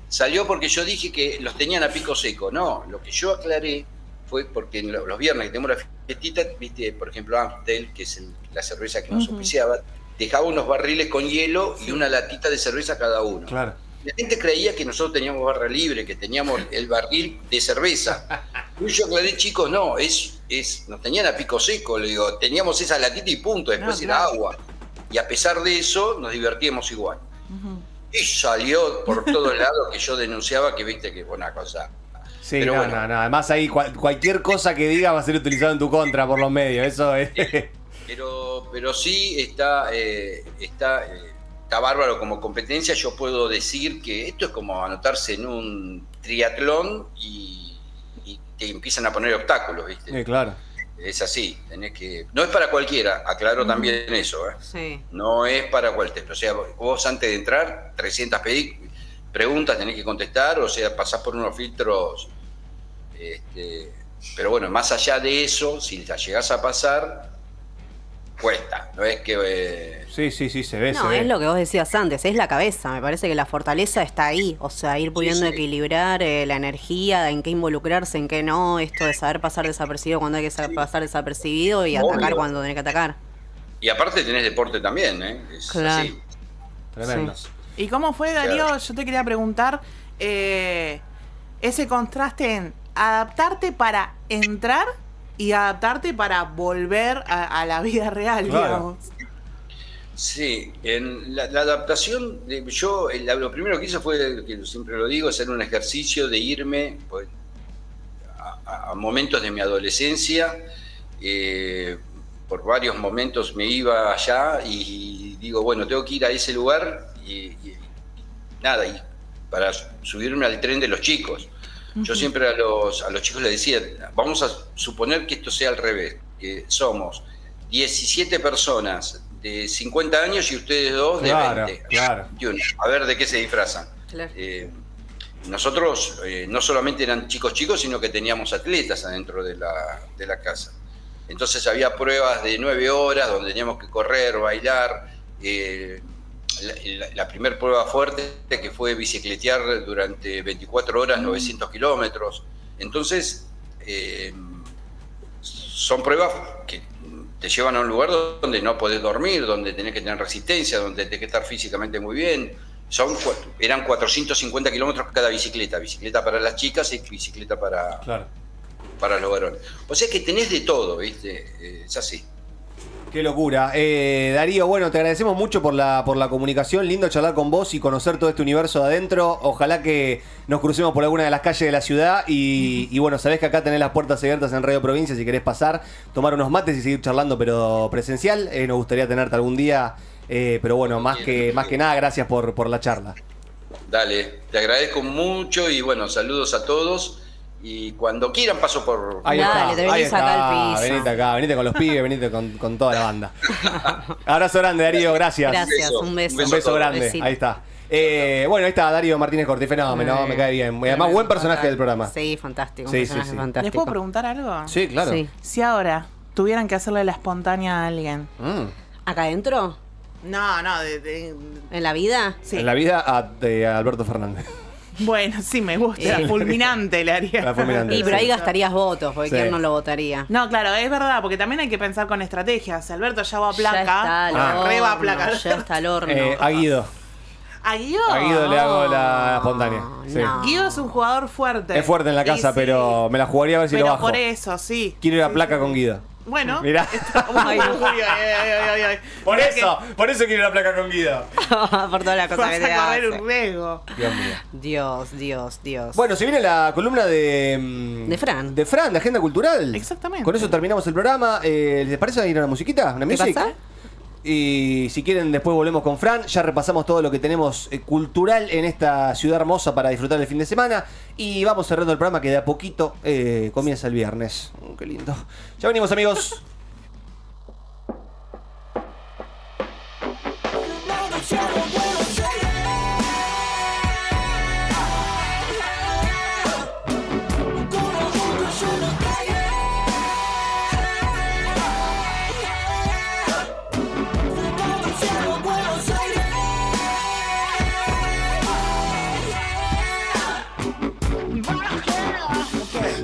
Salió porque yo dije que los tenían a pico seco. No, lo que yo aclaré fue porque los viernes que tenemos la fiestita, viste, por ejemplo, Amstel, que es la cerveza que nos oficiaba, dejaba unos barriles con hielo y una latita de cerveza cada uno. Claro. La gente creía que nosotros teníamos barra libre, que teníamos el barril de cerveza. Y yo aclaré, chicos, no, nos tenían a pico seco, le digo, teníamos esa latita y punto, después era agua. Y a pesar de eso, nos divertíamos igual. Y salió por todos lados que yo denunciaba que, viste, que fue una cosa... Sí, pero no. Además ahí cualquier cosa que diga va a ser utilizado en tu contra por los medios, eso es... Pero sí está bárbaro como competencia. Yo puedo decir que esto es como anotarse en un triatlón y te empiezan a poner obstáculos, ¿viste? Claro. Es así, no es para cualquiera, aclaro también eso, Sí. No es para cualquiera. O sea, vos antes de entrar, 300 preguntas tenés que contestar, o sea, pasás por unos filtros Pero bueno, más allá de eso, si la llegás a pasar, cuesta. No es que... Sí, se ve, No, se ve. es lo que vos decías antes, es la cabeza. Me parece que la fortaleza está ahí. O sea, ir pudiendo equilibrar la energía, en qué involucrarse, en qué no. Esto de saber pasar desapercibido cuando hay que pasar desapercibido y atacar Obvio. cuando tenés que atacar. Y aparte tenés deporte también, ¿eh? Es Claro. así. Tremendo. Sí. ¿Y cómo fue, Darío? Yo te quería preguntar ese contraste en adaptarte para entrar y adaptarte para volver a la vida real, Claro. digamos. Sí, en la adaptación, yo lo primero que hice fue, que siempre lo digo, hacer un ejercicio de irme pues, a momentos de mi adolescencia. Por varios momentos me iba allá y digo, bueno, tengo que ir a ese lugar y para subirme al tren de los chicos. Yo siempre a los chicos les decía, vamos a suponer que esto sea al revés, que somos 17 personas de 50 años y ustedes dos de 20. Claro. 21. A ver de qué se disfrazan. Claro. Nosotros no solamente eran chicos, sino que teníamos atletas adentro de la casa. Entonces había pruebas de 9 horas donde teníamos que correr, bailar. La primera prueba fuerte que fue bicicletear durante 24 horas 900 kilómetros. Entonces, son pruebas que te llevan a un lugar donde no podés dormir, donde tenés que tener resistencia, donde tenés que estar físicamente muy bien. Eran 450 kilómetros cada bicicleta para las chicas y bicicleta para los varones. O sea que tenés de todo, ¿viste? Es así. Qué locura. Darío, bueno, te agradecemos mucho por la comunicación. Lindo charlar con vos y conocer todo este universo de adentro. Ojalá que nos crucemos por alguna de las calles de la ciudad. Y bueno, sabés que acá tenés las puertas abiertas en Radio Provincia. Si querés pasar, tomar unos mates y seguir charlando, pero presencial. Nos gustaría tenerte algún día. Pero bueno, más que nada, gracias por la charla. Dale, te agradezco mucho y bueno, saludos a todos. Y cuando quieran paso por... Ahí Dale, está, te venís acá al piso. Venite acá, venite con los pibes, venite con toda la banda. Abrazo grande, Darío, gracias. Gracias, un beso. Un beso grande, Besito. ahí está. Bueno, ahí está Darío Martínez Corti, fenómeno, me cae bien. Además, buen personaje del programa. Sí, fantástico. Sí, Un personaje sí. fantástico. ¿Les puedo preguntar algo? Sí, claro. Sí. Si ahora tuvieran que hacerle la espontánea a alguien. ¿Acá adentro? No, ¿En la vida? Sí. En la vida a Alberto Fernández. Bueno, sí, me gusta. Fulminante le haría. La fulminante, Y pero ahí sí. gastarías votos, porque Sí. ¿quién no lo votaría? No, claro, es verdad, porque también hay que pensar con estrategias. Alberto ya va a Ya placa. está al Re va a horno, placa. ya está al horno. A Guido. ¿A Guido? A Guido le hago la espontánea. Sí. no. Guido es un jugador fuerte. Es fuerte en la casa, Sí, pero me la jugaría a ver si pero lo bajo. por eso, sí. Quiero ir a placa con Guido. Bueno. Mirá. Ay, ay. Por eso quiero ir a placa con Guido. Por toda la cosa Vas que a te correr hace. un riesgo. Dios mío. Dios. Bueno, se viene la columna de Fran. De Fran, de Agenda Cultural. Exactamente. Con eso terminamos el programa. ¿Les parece ir a una musiquita? ¿Una ¿Qué music? pasa? Y si quieren, después volvemos con Fran. Ya repasamos todo lo que tenemos cultural en esta ciudad hermosa para disfrutar el fin de semana. Y vamos cerrando el programa que de a poquito comienza el viernes. Qué lindo. Ya venimos, amigos.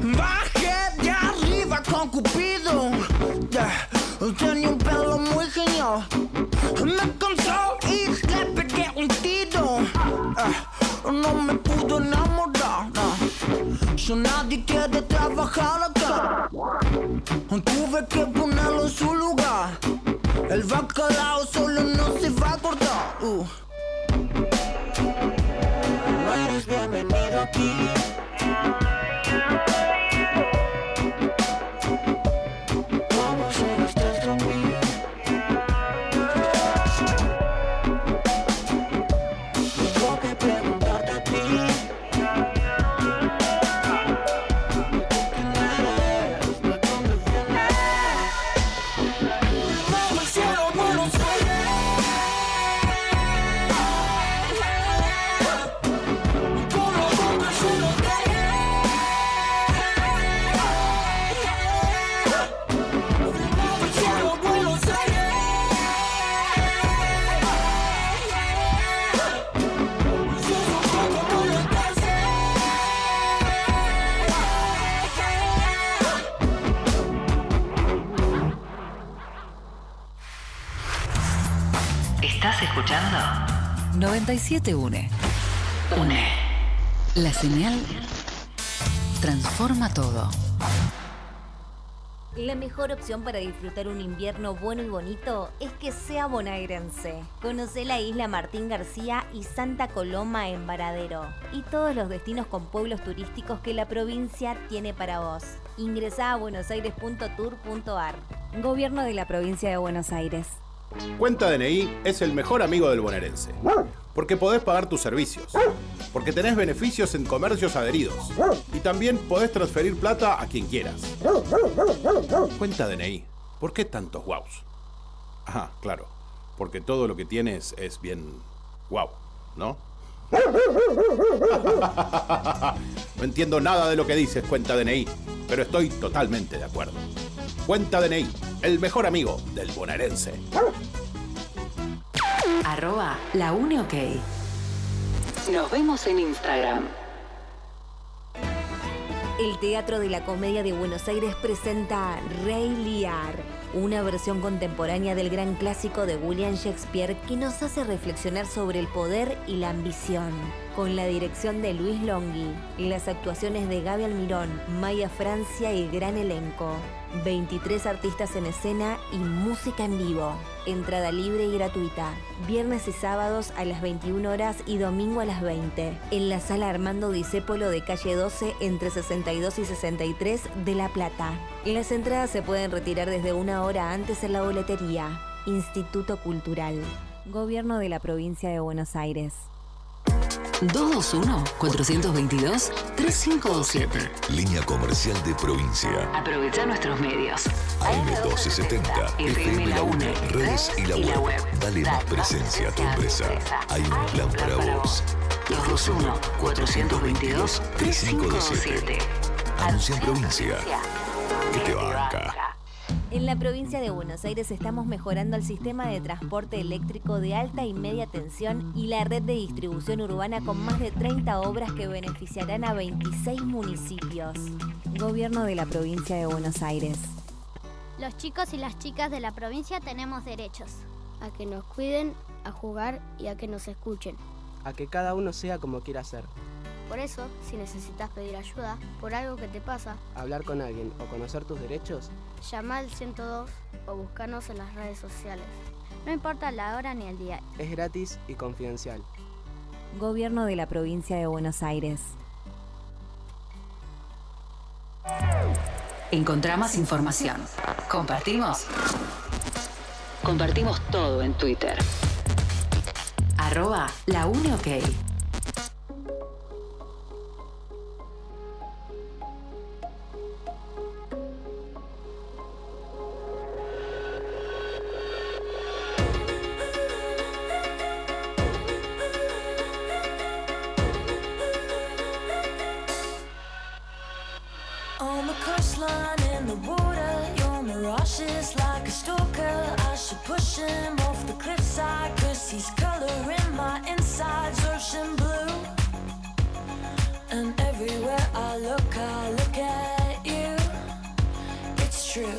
Bajé de arriba con Cupido. Tenía un pelo muy genial. Me cansó y le pegué un tiro. No me pudo enamorar. So nadie quiere trabajar acá. Tuve que ponerlo en su lugar. El bacalao solo no se va a cortar. No eres bienvenido aquí. ¿Cómo se estás de mí? Tengo que preguntarte a ti. ¿Quién eres? ¿De dónde vienes? Nuevo cielo, Buenos Aires. Con los hombres uno Estás escuchando 97 UNE. UNE. La señal transforma todo. La mejor opción para disfrutar un invierno bueno y bonito es que sea bonaerense. Conoce la isla Martín García y Santa Coloma en Varadero y todos los destinos con pueblos turísticos que la provincia tiene para vos. Ingresá a buenosaires.tour.ar. Gobierno de la provincia de Buenos Aires. Cuenta DNI es el mejor amigo del bonaerense, porque podés pagar tus servicios, porque tenés beneficios en comercios adheridos y también podés transferir plata a quien quieras. Cuenta DNI, ¿por qué tantos guaus? Ajá, claro, porque todo lo que tienes es bien guau, ¿no? No entiendo nada de lo que dices, Cuenta DNI, pero estoy totalmente de acuerdo. Cuenta DNI, el mejor amigo del bonaerense. @laUneOK. Nos vemos en Instagram. El Teatro de la Comedia de Buenos Aires presenta Rey Lear, una versión contemporánea del gran clásico de William Shakespeare que nos hace reflexionar sobre el poder y la ambición. Con la dirección de Luis Longhi, las actuaciones de Gaby Almirón, Maya Francia y gran elenco. 23 artistas en escena y música en vivo. Entrada libre y gratuita. Viernes y sábados a las 21 horas y domingo a las 20. En la sala Armando Discépolo de calle 12 entre 62 y 63 de La Plata. Las entradas se pueden retirar desde una hora antes en la boletería. Instituto Cultural. Gobierno de la provincia de Buenos Aires. 221-422-3527. Línea comercial de provincia. Aprovecha nuestros medios. AM1270, FM La UNE, redes y la web. Dale más presencia a tu empresa. Hay un plan para vos. 221-422-3527. Anuncia en provincia. Que te banca. En la provincia de Buenos Aires estamos mejorando el sistema de transporte eléctrico de alta y media tensión y la red de distribución urbana con más de 30 obras que beneficiarán a 26 municipios. Gobierno de la provincia de Buenos Aires. Los chicos y las chicas de la provincia tenemos derechos. A que nos cuiden, a jugar y a que nos escuchen. A que cada uno sea como quiera ser. Por eso, si necesitas pedir ayuda por algo que te pasa, hablar con alguien o conocer tus derechos, llama al 102 o búscanos en las redes sociales. No importa la hora ni el día. Es gratis y confidencial. Gobierno de la provincia de Buenos Aires. Encontrá más información. Compartimos todo en Twitter. @laUneOK. On the coastline in the water, your mirage is like a stalker. I should push him off the cliffside, 'cause he's coloring my insides ocean blue. And everywhere I look at you. It's true.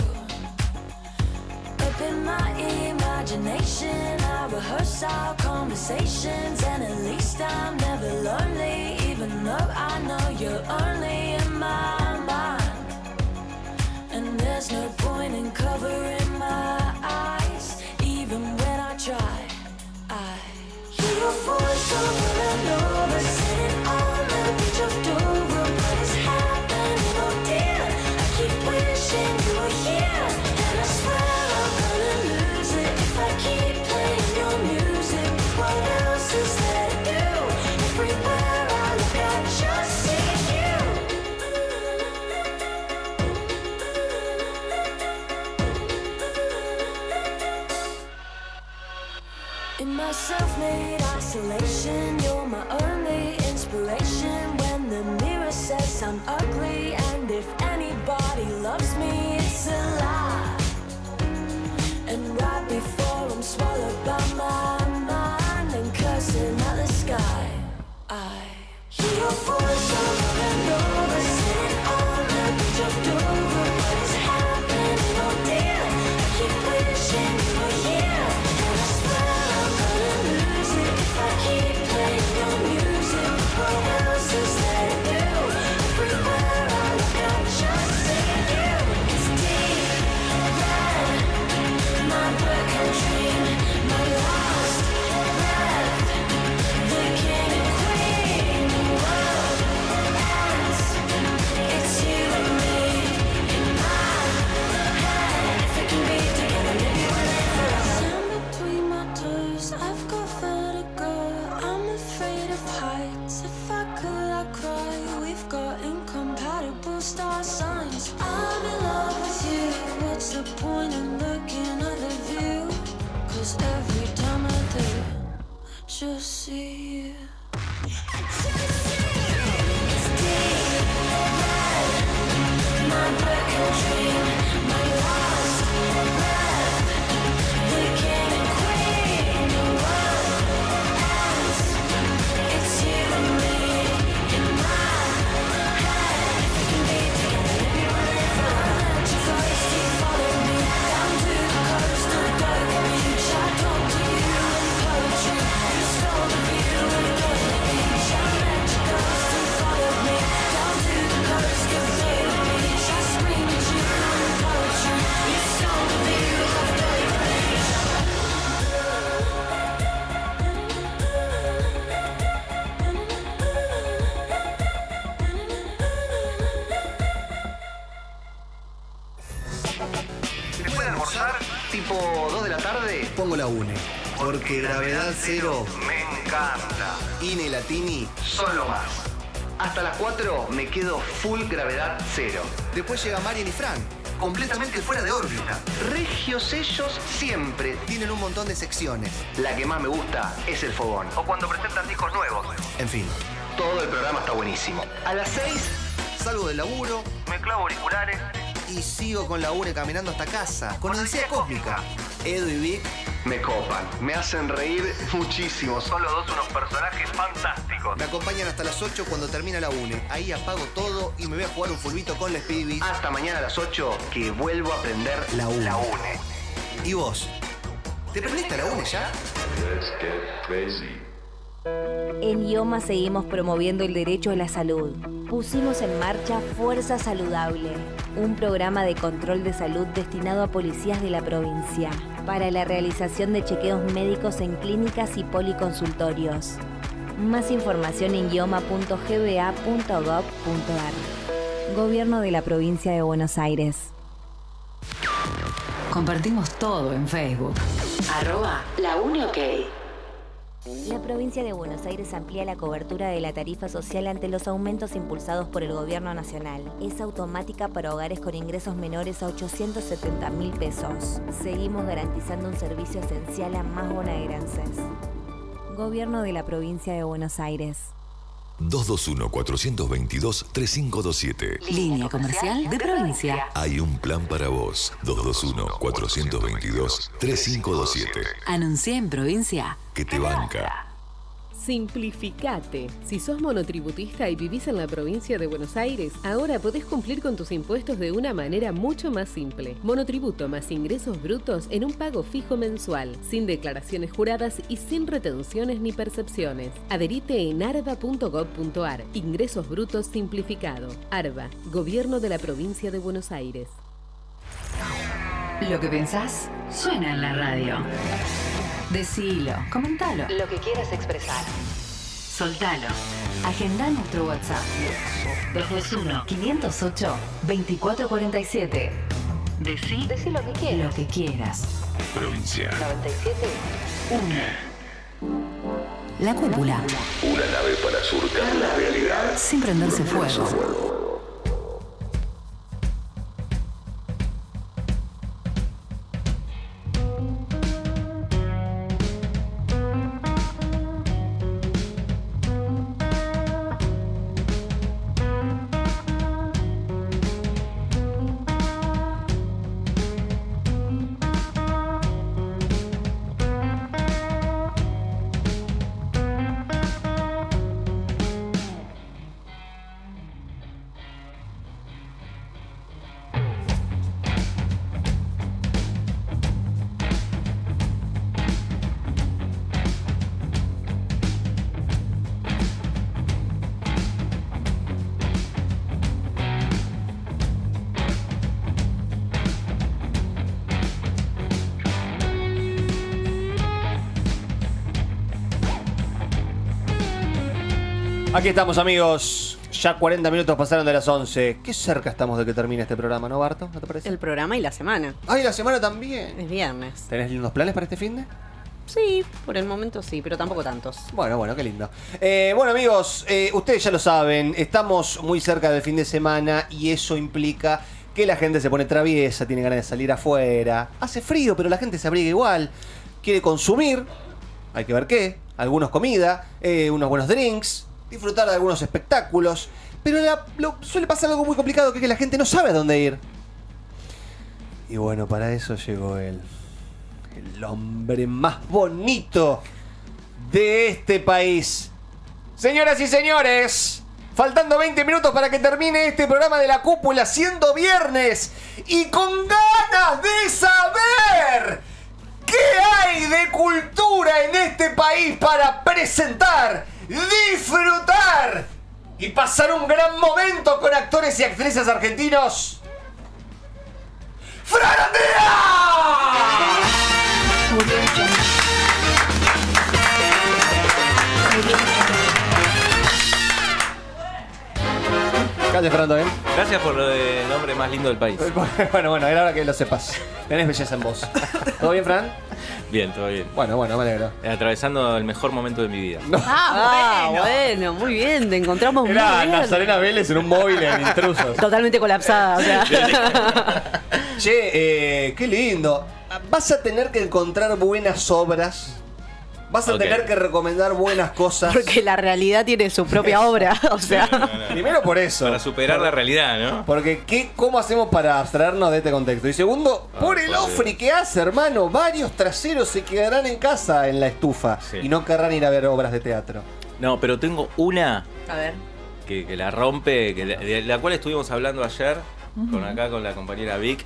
Up in my imagination, I rehearse our conversations, and at least I'm never lonely, even though I know you're only in my mind. And there's no point in covering my eyes, even when I try. I hear your voice over and over, sitting on the beach of Dover. What is happening, oh dear? I keep wishing you were here, and I swear I'm gonna lose it if I keep playing your music. What else is there to do? Everywhere I look, I just see you. In my self-made isolation, you're my only inspiration. When the mirror says I'm ugly, and if anybody loves me, it's a lie. And right before I'm swallowed by my mind and cursing at the sky, I hear your voice over and over, sitting on the beach of Dover. What is happening, oh dear? I keep wishing you were here, and I swear I'm gonna tipo 2 de la tarde, pongo la UNE. Porque Gravedad Cero me encanta. Ine Latini, solo más. Hasta las 4 me quedo full Gravedad Cero. Después llega Marian y Fran, completamente fuera de órbita. Regios ellos siempre. Tienen un montón de secciones. La que más me gusta es el fogón. O cuando presentan discos nuevos. En fin, todo el programa está buenísimo. A las 6 salgo del laburo, me clavo auriculares y sigo con la UNE caminando hasta casa. Con Odisea Cósmica. Edu y Vic me copan, me hacen reír muchísimo. Son los dos unos personajes fantásticos. Me acompañan hasta las 8 cuando termina la UNE. Ahí apago todo y me voy a jugar un fulbito con les pibis. Hasta mañana a las 8 que vuelvo a aprender la UNE. ¿Y vos? ¿Te prendiste a la UNE ya? Let's get crazy. En IOMA seguimos promoviendo el derecho a la salud. Pusimos en marcha Fuerza Saludable, un programa de control de salud destinado a policías de la provincia, para la realización de chequeos médicos en clínicas y policonsultorios. Más información en ioma.gba.gov.ar. Gobierno de la Provincia de Buenos Aires. Compartimos todo en Facebook. @laUneOK. La provincia de Buenos Aires amplía la cobertura de la tarifa social ante los aumentos impulsados por el gobierno nacional. Es automática para hogares con ingresos menores a 870.000 pesos. Seguimos garantizando un servicio esencial a más bonaerenses. Gobierno de la provincia de Buenos Aires. 221-422-3527. Línea comercial de provincia. Hay un plan para vos. 221-422-3527. Anuncié en provincia. Que te banca. Simplificate. Si sos monotributista y vivís en la provincia de Buenos Aires, ahora podés cumplir con tus impuestos de una manera mucho más simple. Monotributo más ingresos brutos en un pago fijo mensual, sin declaraciones juradas y sin retenciones ni percepciones. Adherite en arba.gov.ar. Ingresos brutos simplificado. ARBA, Gobierno de la provincia de Buenos Aires. Lo que pensás suena en la radio. Decilo, comentalo. Lo que quieras expresar. Soltalo. Agenda nuestro WhatsApp. 221-508-2447. Decí lo que quieras. Lo que quieras. Provincia 97.1. La cúpula. Una nave para surcar la realidad. Sin prenderse fuego. Aquí estamos, amigos. Ya 40 minutos pasaron de las 11. Qué cerca estamos de que termine este programa, ¿no, Barto? ¿No te parece? El programa y la semana. ¡Ay, la semana también! Es viernes. ¿Tenés lindos planes para este finde? Sí, por el momento sí, pero tampoco tantos. Bueno, qué lindo. Bueno, amigos, ustedes ya lo saben. Estamos muy cerca del fin de semana y eso implica que la gente se pone traviesa, tiene ganas de salir afuera. Hace frío, pero la gente se abriga igual. Quiere consumir, hay que ver qué. Algunos comida, unos buenos drinks, disfrutar de algunos espectáculos. Pero suele pasar algo muy complicado, que es que la gente no sabe a dónde ir. Y bueno, para eso llegó el hombre más bonito de este país. Señoras y señores, faltando 20 minutos para que termine este programa de La Cúpula, siendo viernes y con ganas de saber qué hay de cultura en este país para presentar, disfrutar y pasar un gran momento con actores y actrices argentinos. ¡Fran Andrea! Gracias, Fernando. Gracias por el nombre más lindo del país. Bueno, era hora que lo sepas. Tenés belleza en vos. ¿Todo bien, Fran? Bien, todo bien. Bueno, me alegro. Atravesando el mejor momento de mi vida. Bueno, muy bien, te encontramos muy Era bien. Nazarena Vélez en un móvil en Intrusos. Totalmente colapsada, o sea. Che, qué lindo. Vas a tener que encontrar buenas obras. Vas a tener que recomendar buenas cosas. Porque la realidad tiene su propia obra, o sea. Primero por eso. Para superar la realidad, ¿no? Porque ¿cómo hacemos para abstraernos de este contexto? Y segundo, por el ofri que hace, hermano. Varios traseros se quedarán en casa en la estufa y no querrán ir a ver obras de teatro. No, pero tengo una A ver. que la rompe, de la cual estuvimos hablando ayer con la compañera Vic.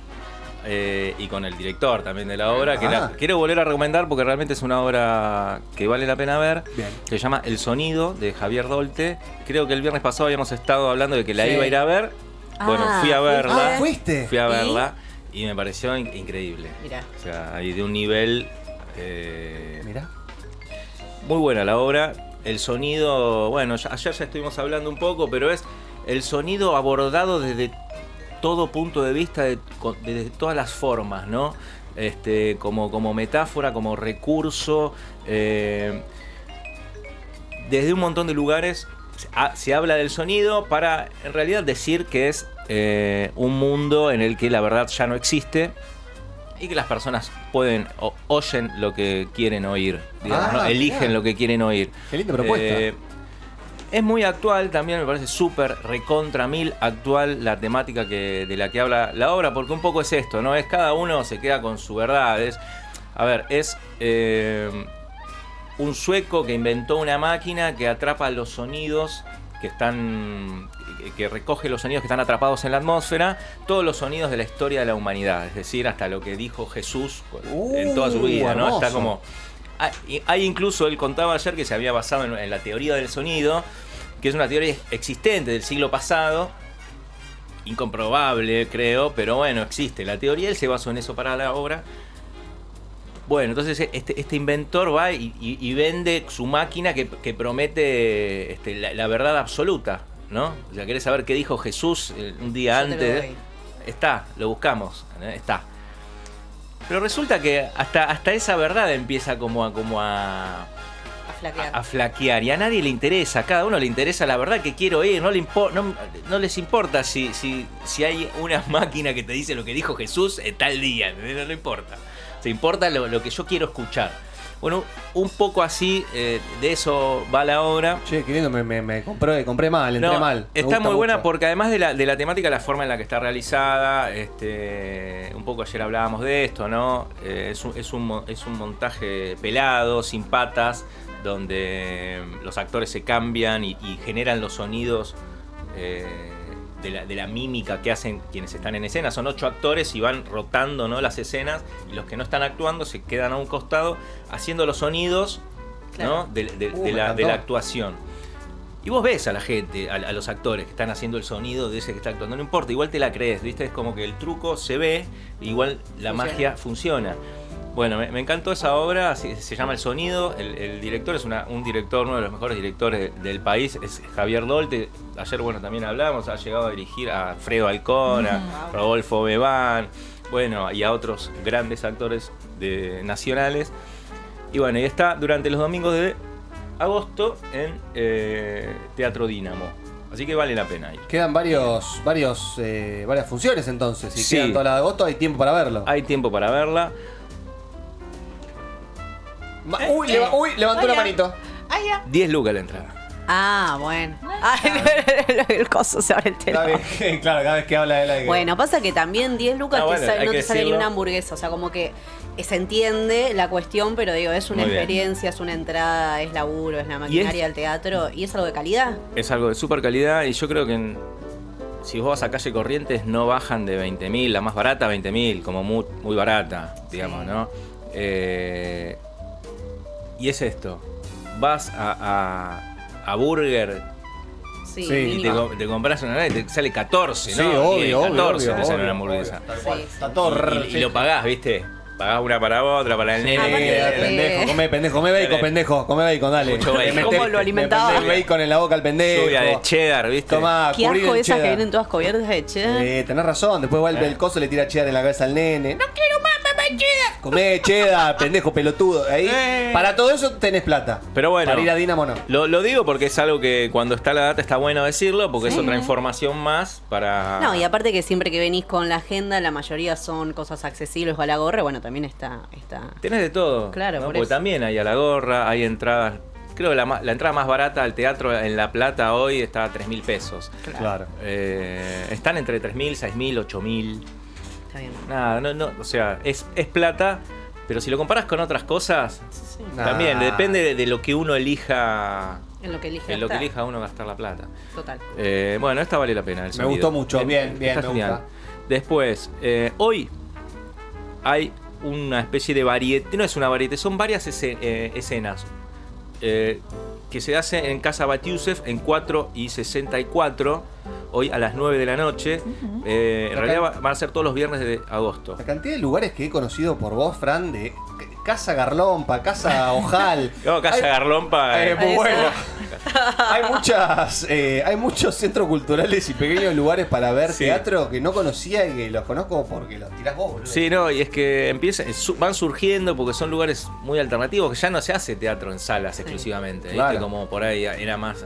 Y con el director también de la obra, que la quiero volver a recomendar porque realmente es una obra que vale la pena ver. Bien. Se llama El Sonido, de Javier Dolte. Creo que el viernes pasado habíamos estado hablando de que la iba a ir a ver. Bueno, fui a verla. ¿Fuiste? Fui a verla y me pareció increíble. Mirá. O sea, ahí de un nivel... Mirá. Muy buena la obra. El sonido, bueno, ayer ya estuvimos hablando un poco, pero es el sonido abordado desde todo punto de vista, desde todas las formas, ¿no? Como metáfora, como recurso, desde un montón de lugares se habla del sonido para en realidad decir que es un mundo en el que la verdad ya no existe y que las personas oyen lo que quieren oír, digamos, ¿no? Eligen lo que quieren oír. Qué linda propuesta. Es muy actual también, me parece súper recontra mil actual la temática de la que habla la obra, porque un poco es esto, ¿no? Es cada uno se queda con su verdad. Es un sueco que inventó una máquina que atrapa los sonidos que recoge los sonidos que están atrapados en la atmósfera, todos los sonidos de la historia de la humanidad, es decir, hasta lo que dijo Jesús en toda su vida, ¿no? Está como... Hay incluso, él contaba ayer que se había basado en la teoría del sonido, que es una teoría existente del siglo pasado, incomprobable creo, pero bueno, existe la teoría, él se basó en eso para la obra. Bueno, entonces este inventor va y vende su máquina que promete la verdad absoluta, ¿no? O sea, ¿querés saber qué dijo Jesús un día antes? Está, lo buscamos, está. Pero resulta que hasta esa verdad empieza como a flaquear y a nadie le interesa, a cada uno le interesa la verdad que quiero oír, no les importa si hay una máquina que te dice lo que dijo Jesús tal día, no importa, se importa lo que yo quiero escuchar. Bueno, un poco así, de eso va la obra. Che, qué lindo, me compré mal, entré mal. Está muy buena porque además de la temática, la forma en la que está realizada, un poco ayer hablábamos de esto, ¿no? Es un montaje pelado, sin patas, donde los actores se cambian y generan los sonidos de la mímica que hacen quienes están en escena. Son 8 actores y van rotando, ¿no?, las escenas, y los que no están actuando se quedan a un costado haciendo los sonidos, ¿no?, de la actuación. Y vos ves a la gente, a los actores que están haciendo el sonido de ese que está actuando, no importa, igual te la crees, ¿viste? Es como que el truco se ve, igual la magia funciona. Bueno, me encantó esa obra, se llama El Sonido. El director es un director, uno de los mejores directores del país, es Javier Dolte. Ayer, bueno, también hablamos, ha llegado a dirigir a Fredo Alcón, a Rodolfo Bebán, bueno, y a otros grandes actores nacionales. Y bueno, y está durante los domingos de agosto en Teatro Dínamo. Así que vale la pena ir. Quedan varias funciones entonces. Si quedan toda la de agosto, hay tiempo para verlo. Hay tiempo para verla. Levantó la manito. 10 lucas la entrada. Ah, bueno. El coso se abre el teléfono. Cada vez que habla de la... Bueno, pasa que también 10 lucas no te sale ni decirlo. una hamburguesa. O sea, como que se entiende la cuestión, pero digo, es una experiencia, es una entrada, es laburo, es la maquinaria del teatro y es algo de calidad. Es algo de súper calidad y yo creo que si vos vas a Calle Corrientes no bajan de 20.000, la más barata 20.000, como muy barata, digamos, ¿no? Y es esto, vas a Burger y te compras una y te sale 14, ¿no? Sí, obvio, 14 obvio, te sale una hamburguesa. Está todo y lo pagás, ¿viste? Pagás una para otra, para el nene. Pendejo, come bacon, dale. ¿Cómo lo alimentaba? Meté bacon en la boca al pendejo. Lluvia de cheddar, ¿viste? Tomá, qué asco esas cheddar. que vienen todas cubiertas de cheddar. Tenés razón, después va el coso y le tira cheddar en la cabeza al nene. ¡No quiero más Comé cheddar, pendejo pelotudo. Ahí, para todo eso tenés plata. Pero bueno, para ir a Dinamo no. Lo digo porque es algo que cuando está la data está bueno decirlo, porque Sí. es otra información más para... No, y aparte que siempre que venís con la agenda, la mayoría son cosas accesibles o a la gorra, bueno, también está. Tenés de todo. Claro, ¿no? por Porque eso. también hay a la gorra, hay entradas. Creo que la entrada más barata al teatro en La Plata hoy está a 3.000 pesos. Claro. Están entre 3.000, 6.000, 8.000. Está bien. Nada, no, o sea, es plata, pero si lo comparas con otras cosas, también Nah. depende de lo que uno elija. En lo que elige. En lo que gastar. elija uno gastar la plata. Total. Bueno, esta vale la pena. El Me sonido. gustó mucho, bien, está me genial. gusta. Después, hoy hay una especie de variete, no es una variete, son varias escenas que se hacen en Casa Batiusef en 4 y 64, hoy a las 9 de la noche. En realidad van a ser todos los viernes de agosto. La cantidad de lugares que he conocido por vos, Fran, de Casa Garlompa, Casa Ojal. No, Casa Garlompa. Muy bueno. Hay muchos centros culturales y pequeños lugares para ver teatro que no conocía y que los conozco porque los tirás vos, boludo. Sí, no, y es que van surgiendo porque son lugares muy alternativos, que ya no se hace teatro en salas exclusivamente. ¿Viste? Claro. Como por ahí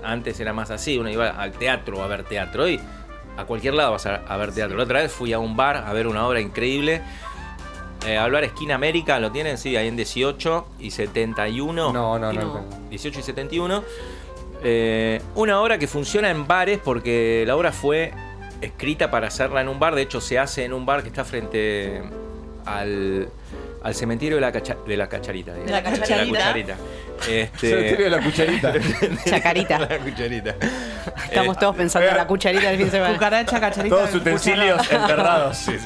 antes era más así, uno iba al teatro a ver teatro. Hoy a cualquier lado vas a ver teatro. La otra vez fui a un bar a ver una obra increíble. Al bar Esquina América, ¿lo tienen? Sí, ahí en 18 y 71. No. 18 y 71. Una obra que funciona en bares porque la obra fue escrita para hacerla en un bar. De hecho, se hace en un bar que está frente al cementerio de la Cacharita. ¿De la Cacharita? Cementerio de la Cucharita. Chacarita. La Cucharita. Estamos todos pensando en la cucharita del fin de semana. Cucaracha, cacharita. Todos utensilios enterrados. Sí.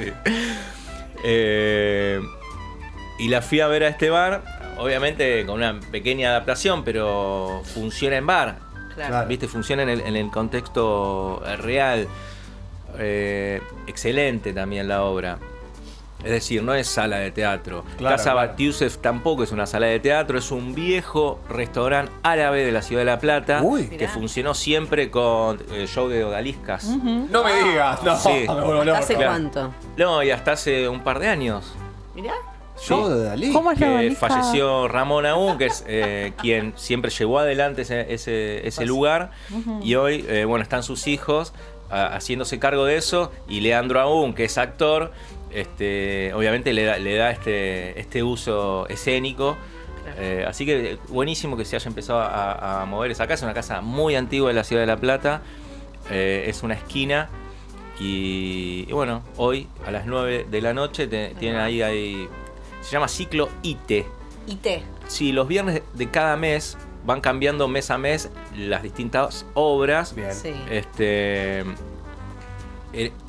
Y la fui a ver a este bar, obviamente con una pequeña adaptación, pero funciona en bar. Claro. ¿Viste? Funciona en el contexto real. Excelente también la obra. Es decir, no es sala de teatro. Claro, Casa claro. Batiusef tampoco es una sala de teatro, es un viejo restaurante árabe de la ciudad de La Plata que funcionó siempre con show de odaliscas. No me digas, no. Sí. Me vuelvo loco. ¿Hace Claro. cuánto? No, y hasta hace un par de años. Mirá. Show de Dalí. ¿Cómo es la Que valija? falleció Ramón Aún, que es quien siempre llevó adelante ese lugar. Ujú. Y hoy, están sus hijos haciéndose cargo de eso. Y Leandro Aún, que es actor, obviamente le da este uso escénico. Así que buenísimo que se haya empezado a mover esa casa. Es una casa muy antigua de la ciudad de La Plata. Es una esquina. Y bueno, hoy a las 9 de la noche tienen ahí. Se llama ciclo IT. IT. Sí, los viernes de cada mes van cambiando mes a mes las distintas obras. Bien. Sí.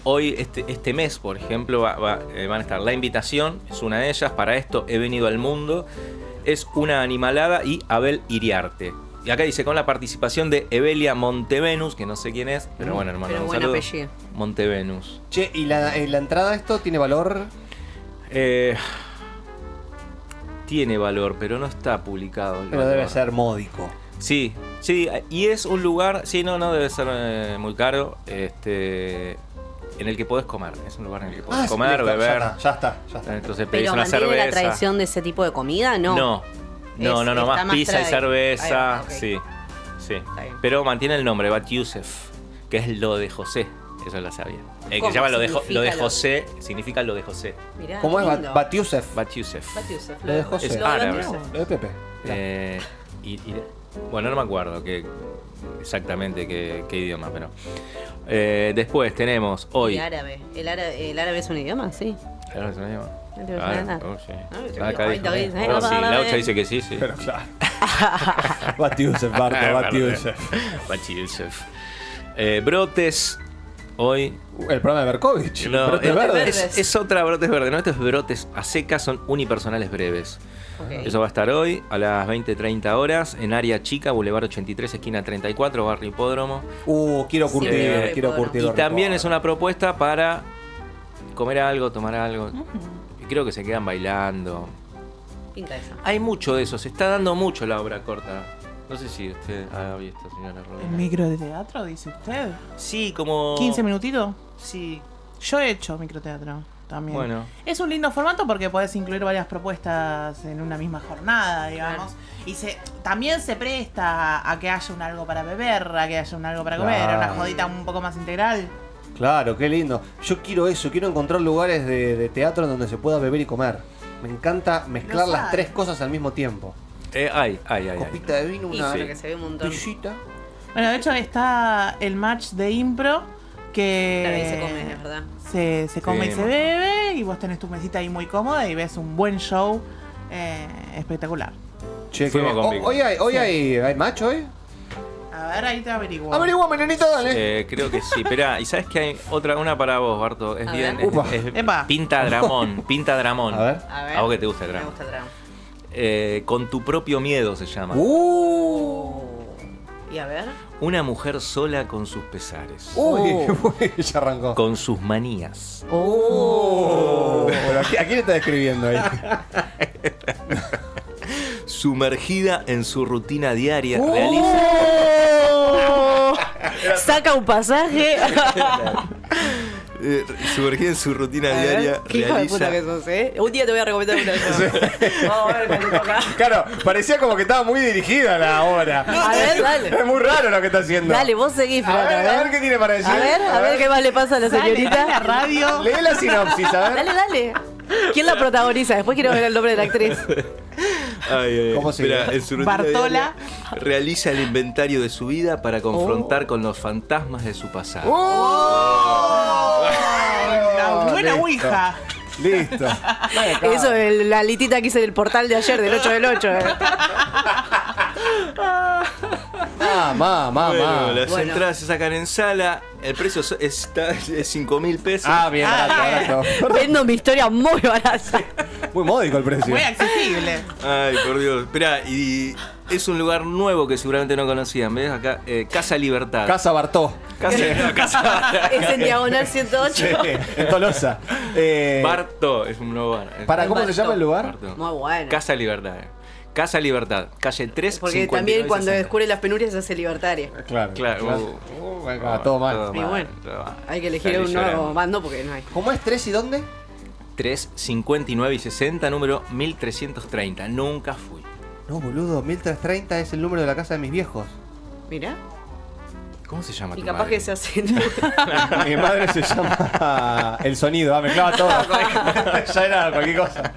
Hoy, este mes, por ejemplo, van a estar La Invitación, es una de ellas. Para esto he venido al mundo. Es una animalada y Abel Iriarte. Y acá dice, con la participación de Evelia Montevenus, que no sé quién es, pero bueno, hermano, Pero un buen saludo. apellido. Montevenus. Che, ¿y la entrada a esto tiene valor? Tiene valor, pero no está publicado. el Pero valor. debe ser módico. Sí, y es un lugar, no debe ser muy caro, en el que podés comer. Es un lugar en el que podés comer, listo, beber. Ya está. Entonces pedís Pero una mantiene cerveza. la tradición de ese tipo de comida, ¿no? No, Está más más pizza y tradi- cerveza, Ahí va, ok. sí. Pero mantiene el nombre, Batiusef, que es lo de José. Eso lo sabía. Que ¿Cómo se llama lo de significa José, significa lo de José. Mirá, ¿Cómo es lindo. Batiusef? Batiusef. Batiusef, Lo de José. Es lo de árabe. Batiusef. Lo de Pepe. Bueno, no me acuerdo exactamente qué idioma, pero. Después tenemos hoy. El árabe. El árabe es un idioma, sí. ¿Árabe es un idioma? Sí. Ah, Acá dijo. ahí está, No, sí, Laucha dice que sí. Pero claro. Batiusef, Barto, Batiusef. Batiusef. Brotes. Hoy. El programa de Berkovich. No, Brotes verdes. es otra Brotes Verdes. No, estos brotes a secas son unipersonales breves. Ok. Eso va a estar hoy a las 20:30 horas en área chica, Boulevard 83, esquina 34, barrio Hipódromo. Quiero curtir, Sí, quiero bueno. curtir. Y también es una propuesta para comer algo, tomar algo. Y creo que se quedan bailando. Pinta eso. Hay mucho de eso, se está dando mucho la obra corta. No sé si usted ha visto, señora ¿El Rodríguez. micro de teatro, dice usted? Sí, como... 15 minutitos. Sí. Yo he hecho microteatro. también. Bueno. Es un lindo formato porque podés incluir varias propuestas en una misma jornada, digamos. Y también se presta a que haya un algo para beber, a que haya un algo para comer, Claro. una jodita un poco más integral. Claro, qué lindo. Yo quiero eso, quiero encontrar lugares de teatro en donde se pueda beber y comer. Me encanta mezclar Los las hay. tres cosas al mismo tiempo. Hay. Copita de vino, Y una sí, que se ve un montón. pillita. Bueno, de hecho está el match de impro que Claro, ahí se come, es verdad. se come Sí, y se bebe y vos tenés tu mesita ahí muy cómoda y ves un buen show espectacular. Che, Fuimos con Vico. hoy hay match hoy. A ver, ahí te averiguo. Averiguame, nenito, dale. Creo que sí. Esperá, y sabes que hay una para vos, Barto. Es A bien. ver. Upa. Epa. Pinta Dramón. Pinta Dramón. A ver. A ver. A vos que te gusta el Me drama. gusta el drama. Con tu propio miedo se llama. Y a ver. Una mujer sola con sus pesares. Uy, ya arrancó. Con sus manías. Pero ¿a quién está describiendo ahí? Sumergida en su rutina diaria, Saca un pasaje. sumergida en su rutina diaria, Qué hijo de puta que sos, Un día te voy a recomendar una de esas. Vamos a ver cuando toca. Claro, parecía como que estaba muy dirigida la obra. A ver, dale. Es muy raro lo que está haciendo. Dale, vos seguís, a Fran, ver qué tiene para decir. A ver qué más le pasa a la señorita. la radio. Lee la sinopsis, a ver. Dale. ¿Quién la protagoniza? Después quiero ver el nombre de la actriz. ¿Cómo se Espera, llama? en su rutina Bartola. diaria realiza el inventario de su vida para confrontar con los fantasmas de su pasado. La buena listo. ouija. Listo. Eso, la litita que hice del portal de ayer, del 8 del 8. Bueno, las Bueno. entradas se sacan en sala. El precio es 5.000 pesos. Ah, bien, barato. Vendo mi historia muy barata. Muy módico el precio. Muy accesible. Ay, por Dios. Esperá, y es un lugar nuevo que seguramente no conocían. ¿Ves? Acá, Casa Libertad. Casa Bartó. Casa Es en diagonal 108. Sí, en Tolosa. Barto es un nuevo bar. ¿Para cómo se llama el lugar? Barto. Muy bueno. Casa Libertad. Casa Libertad. Calle 3. Porque 59 también cuando 60. descubre las penurias se hace libertaria. Claro. Claro. Venga, todo mal. Y bueno, hay que elegir Salí un nuevo llorando. bando porque no hay. ¿Cómo es 3 y dónde? 3, 59 y 60, número 1330. Nunca fui. No, boludo, 1330 es el número de la casa de mis viejos. Mira. ¿Cómo se llama Y tu capaz madre? que se hace. Mi madre se llama El Sonido, me clava todo. Ya era cualquier cosa.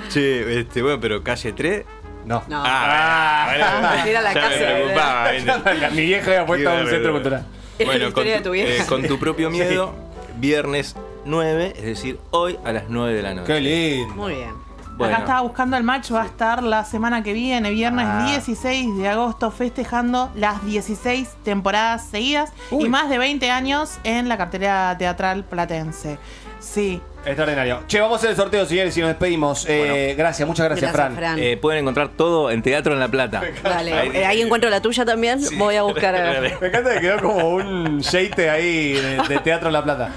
Che, bueno, pero calle 3. No. No. Era la casa de- Mi vieja había puesto un centro cultural. Bueno, La historia de tu vieja. con tu propio miedo, viernes 9, es decir, hoy a las 9 de la noche. Qué lindo. Muy bien. Bueno, Acá estaba buscando el match, va a estar la semana que viene, viernes 16 de agosto, festejando las 16 temporadas seguidas y más de 20 años en la cartelera teatral platense. Sí. Extraordinario. Che, vamos a hacer el sorteo, señores, y nos despedimos. Gracias, muchas gracias, Gracias, Fran. Fran. pueden encontrar todo en Teatro en La Plata. Dale, ahí encuentro la tuya también. Voy a buscar. Me encanta que quedó como un sheite ahí de Teatro en La Plata.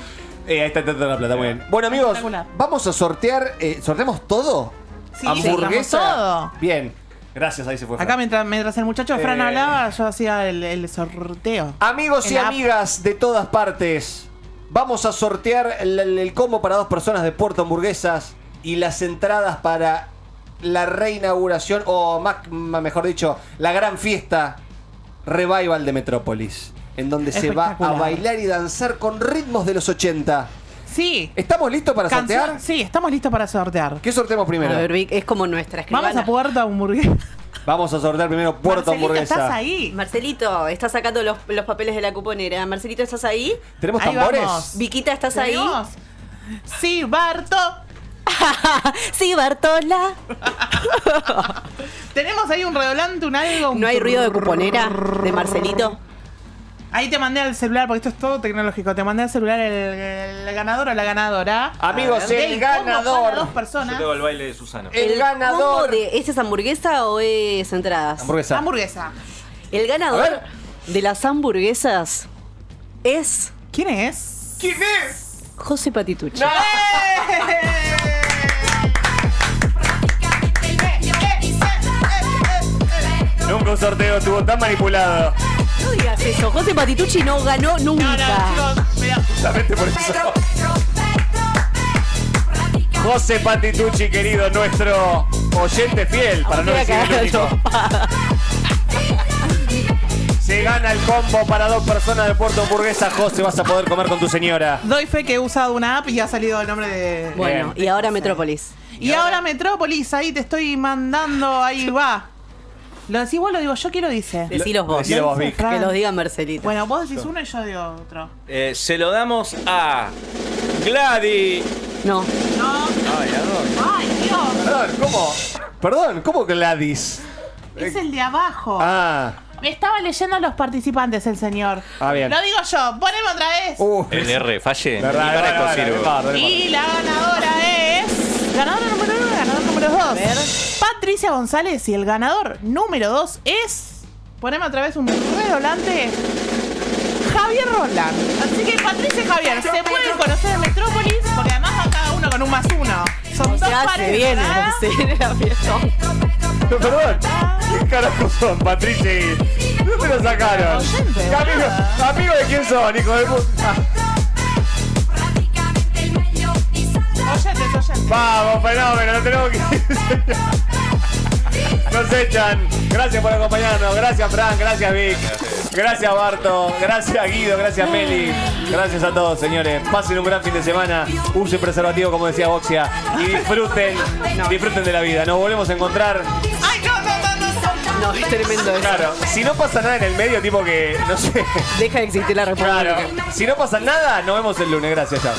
Ahí está Teatro en La Plata, muy bien. Bueno, amigos, Espectacular. vamos a sortear. ¿Sorteamos todo? Sí, ¿Hamburguesa? sorteamos todo. Bien. Gracias, ahí se fue. Fran. Acá mientras el muchacho Fran hablaba, yo hacía el sorteo. Amigos y En la app. amigas de todas partes, vamos a sortear el combo para 2 personas de Puerto Hamburguesas y las entradas para la reinauguración, o mejor dicho, la gran fiesta Revival de Metrópolis, en donde se va a Espectacular. bailar y danzar con ritmos de los 80. Sí. ¿Estamos listos para Canción- sortear? Sí, estamos listos para sortear. ¿Qué sorteamos primero? A ver, Vic, es como nuestra escribana. Vamos a Puerto Hamburguesa. Vamos a sortear primero Puerto Marcelito, Hamburguesa. ¿estás ahí? Marcelito, estás sacando los papeles de la cuponera. Marcelito, ¿estás ahí? ¿Tenemos Ahí tambores? vamos. Viquita, ¿estás ahí? ¿Tenemos? Sí, Barto. Sí, Bartola. Tenemos ahí un redolante, un algo. ¿No hay ruido de cuponera de Marcelito? Ahí te mandé al celular, porque esto es todo tecnológico. Te mandé al celular el ganador o la ganadora. Amigos, Del el combo ganador. para 2 personas. Yo tengo el baile de Susano. El ganador. combo de, ¿este es hamburguesa o es entradas? Hamburguesa. Hamburguesa. El A ganador ver. de las hamburguesas es ¿Quién es? ¿Quién es? José Patitucci. Nunca un sorteo estuvo tan manipulado. No digas eso, José Patitucci no ganó nunca. No, chicos, mira. Justamente por eso. José Patitucci, querido, nuestro oyente fiel, para no decir el único. Se gana el combo para 2 personas de Puerto Hamburguesa. José, vas a poder comer con tu señora. Doy fe que he usado una app y ha salido el nombre de... Bueno, y ahora Metrópolis. Y ahora Metrópolis, ahí te estoy mandando, ahí va. ¿Lo decís vos, lo digo yo? ¿Quién lo dice? Decilos vos. Decilo vos, Vic. Que los diga Marcelita. Bueno, vos decís uno y yo digo otro. Se lo damos a Gladys. No. No. Ay, Dios. Perdón, ¿cómo Gladys? Es el de abajo. Ah. Me estaba leyendo a los participantes el señor. Bien. Lo digo yo, poneme otra vez. El R, falle. Verdad, Y para esto sirve. Y la ganadora es... Ganadora número 1, ganador número 2. Patricia González y el ganador número 2 es... Poneme otra vez un redolante. Javier Roland. Así que Patricia y Javier se pueden conocer en Metrópolis porque además van cada uno con un ¡1+1. Son dos pares. Viene, No, perdón. ¿Qué carajos son, Patricia? ¿De dónde lo sacaron? ¿Amigo de quién son, hijo de puta? Oyentes. Vamos, fenómeno, no tenemos que ir. Nos echan. Gracias por acompañarnos. Gracias, Fran. Gracias, Vic. Gracias, Barto. Gracias, Guido. Gracias, Meli. Gracias a todos, señores. Pasen un gran fin de semana. Usen preservativo, como decía Boxia. Y disfruten de la vida. Nos volvemos a encontrar. ¡Ay, no! No, es tremendo eso. Claro, si no pasa nada en el medio, tipo que, no sé. Deja de existir la República. Claro, si no pasa nada, nos vemos el lunes. Gracias, chao.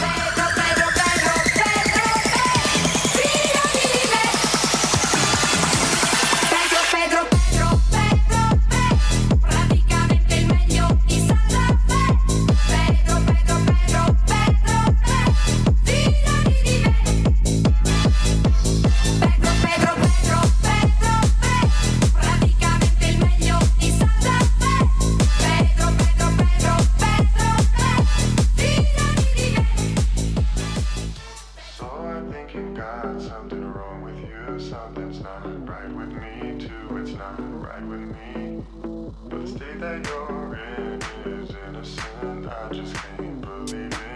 But the state that you're in is innocent. I just can't believe it.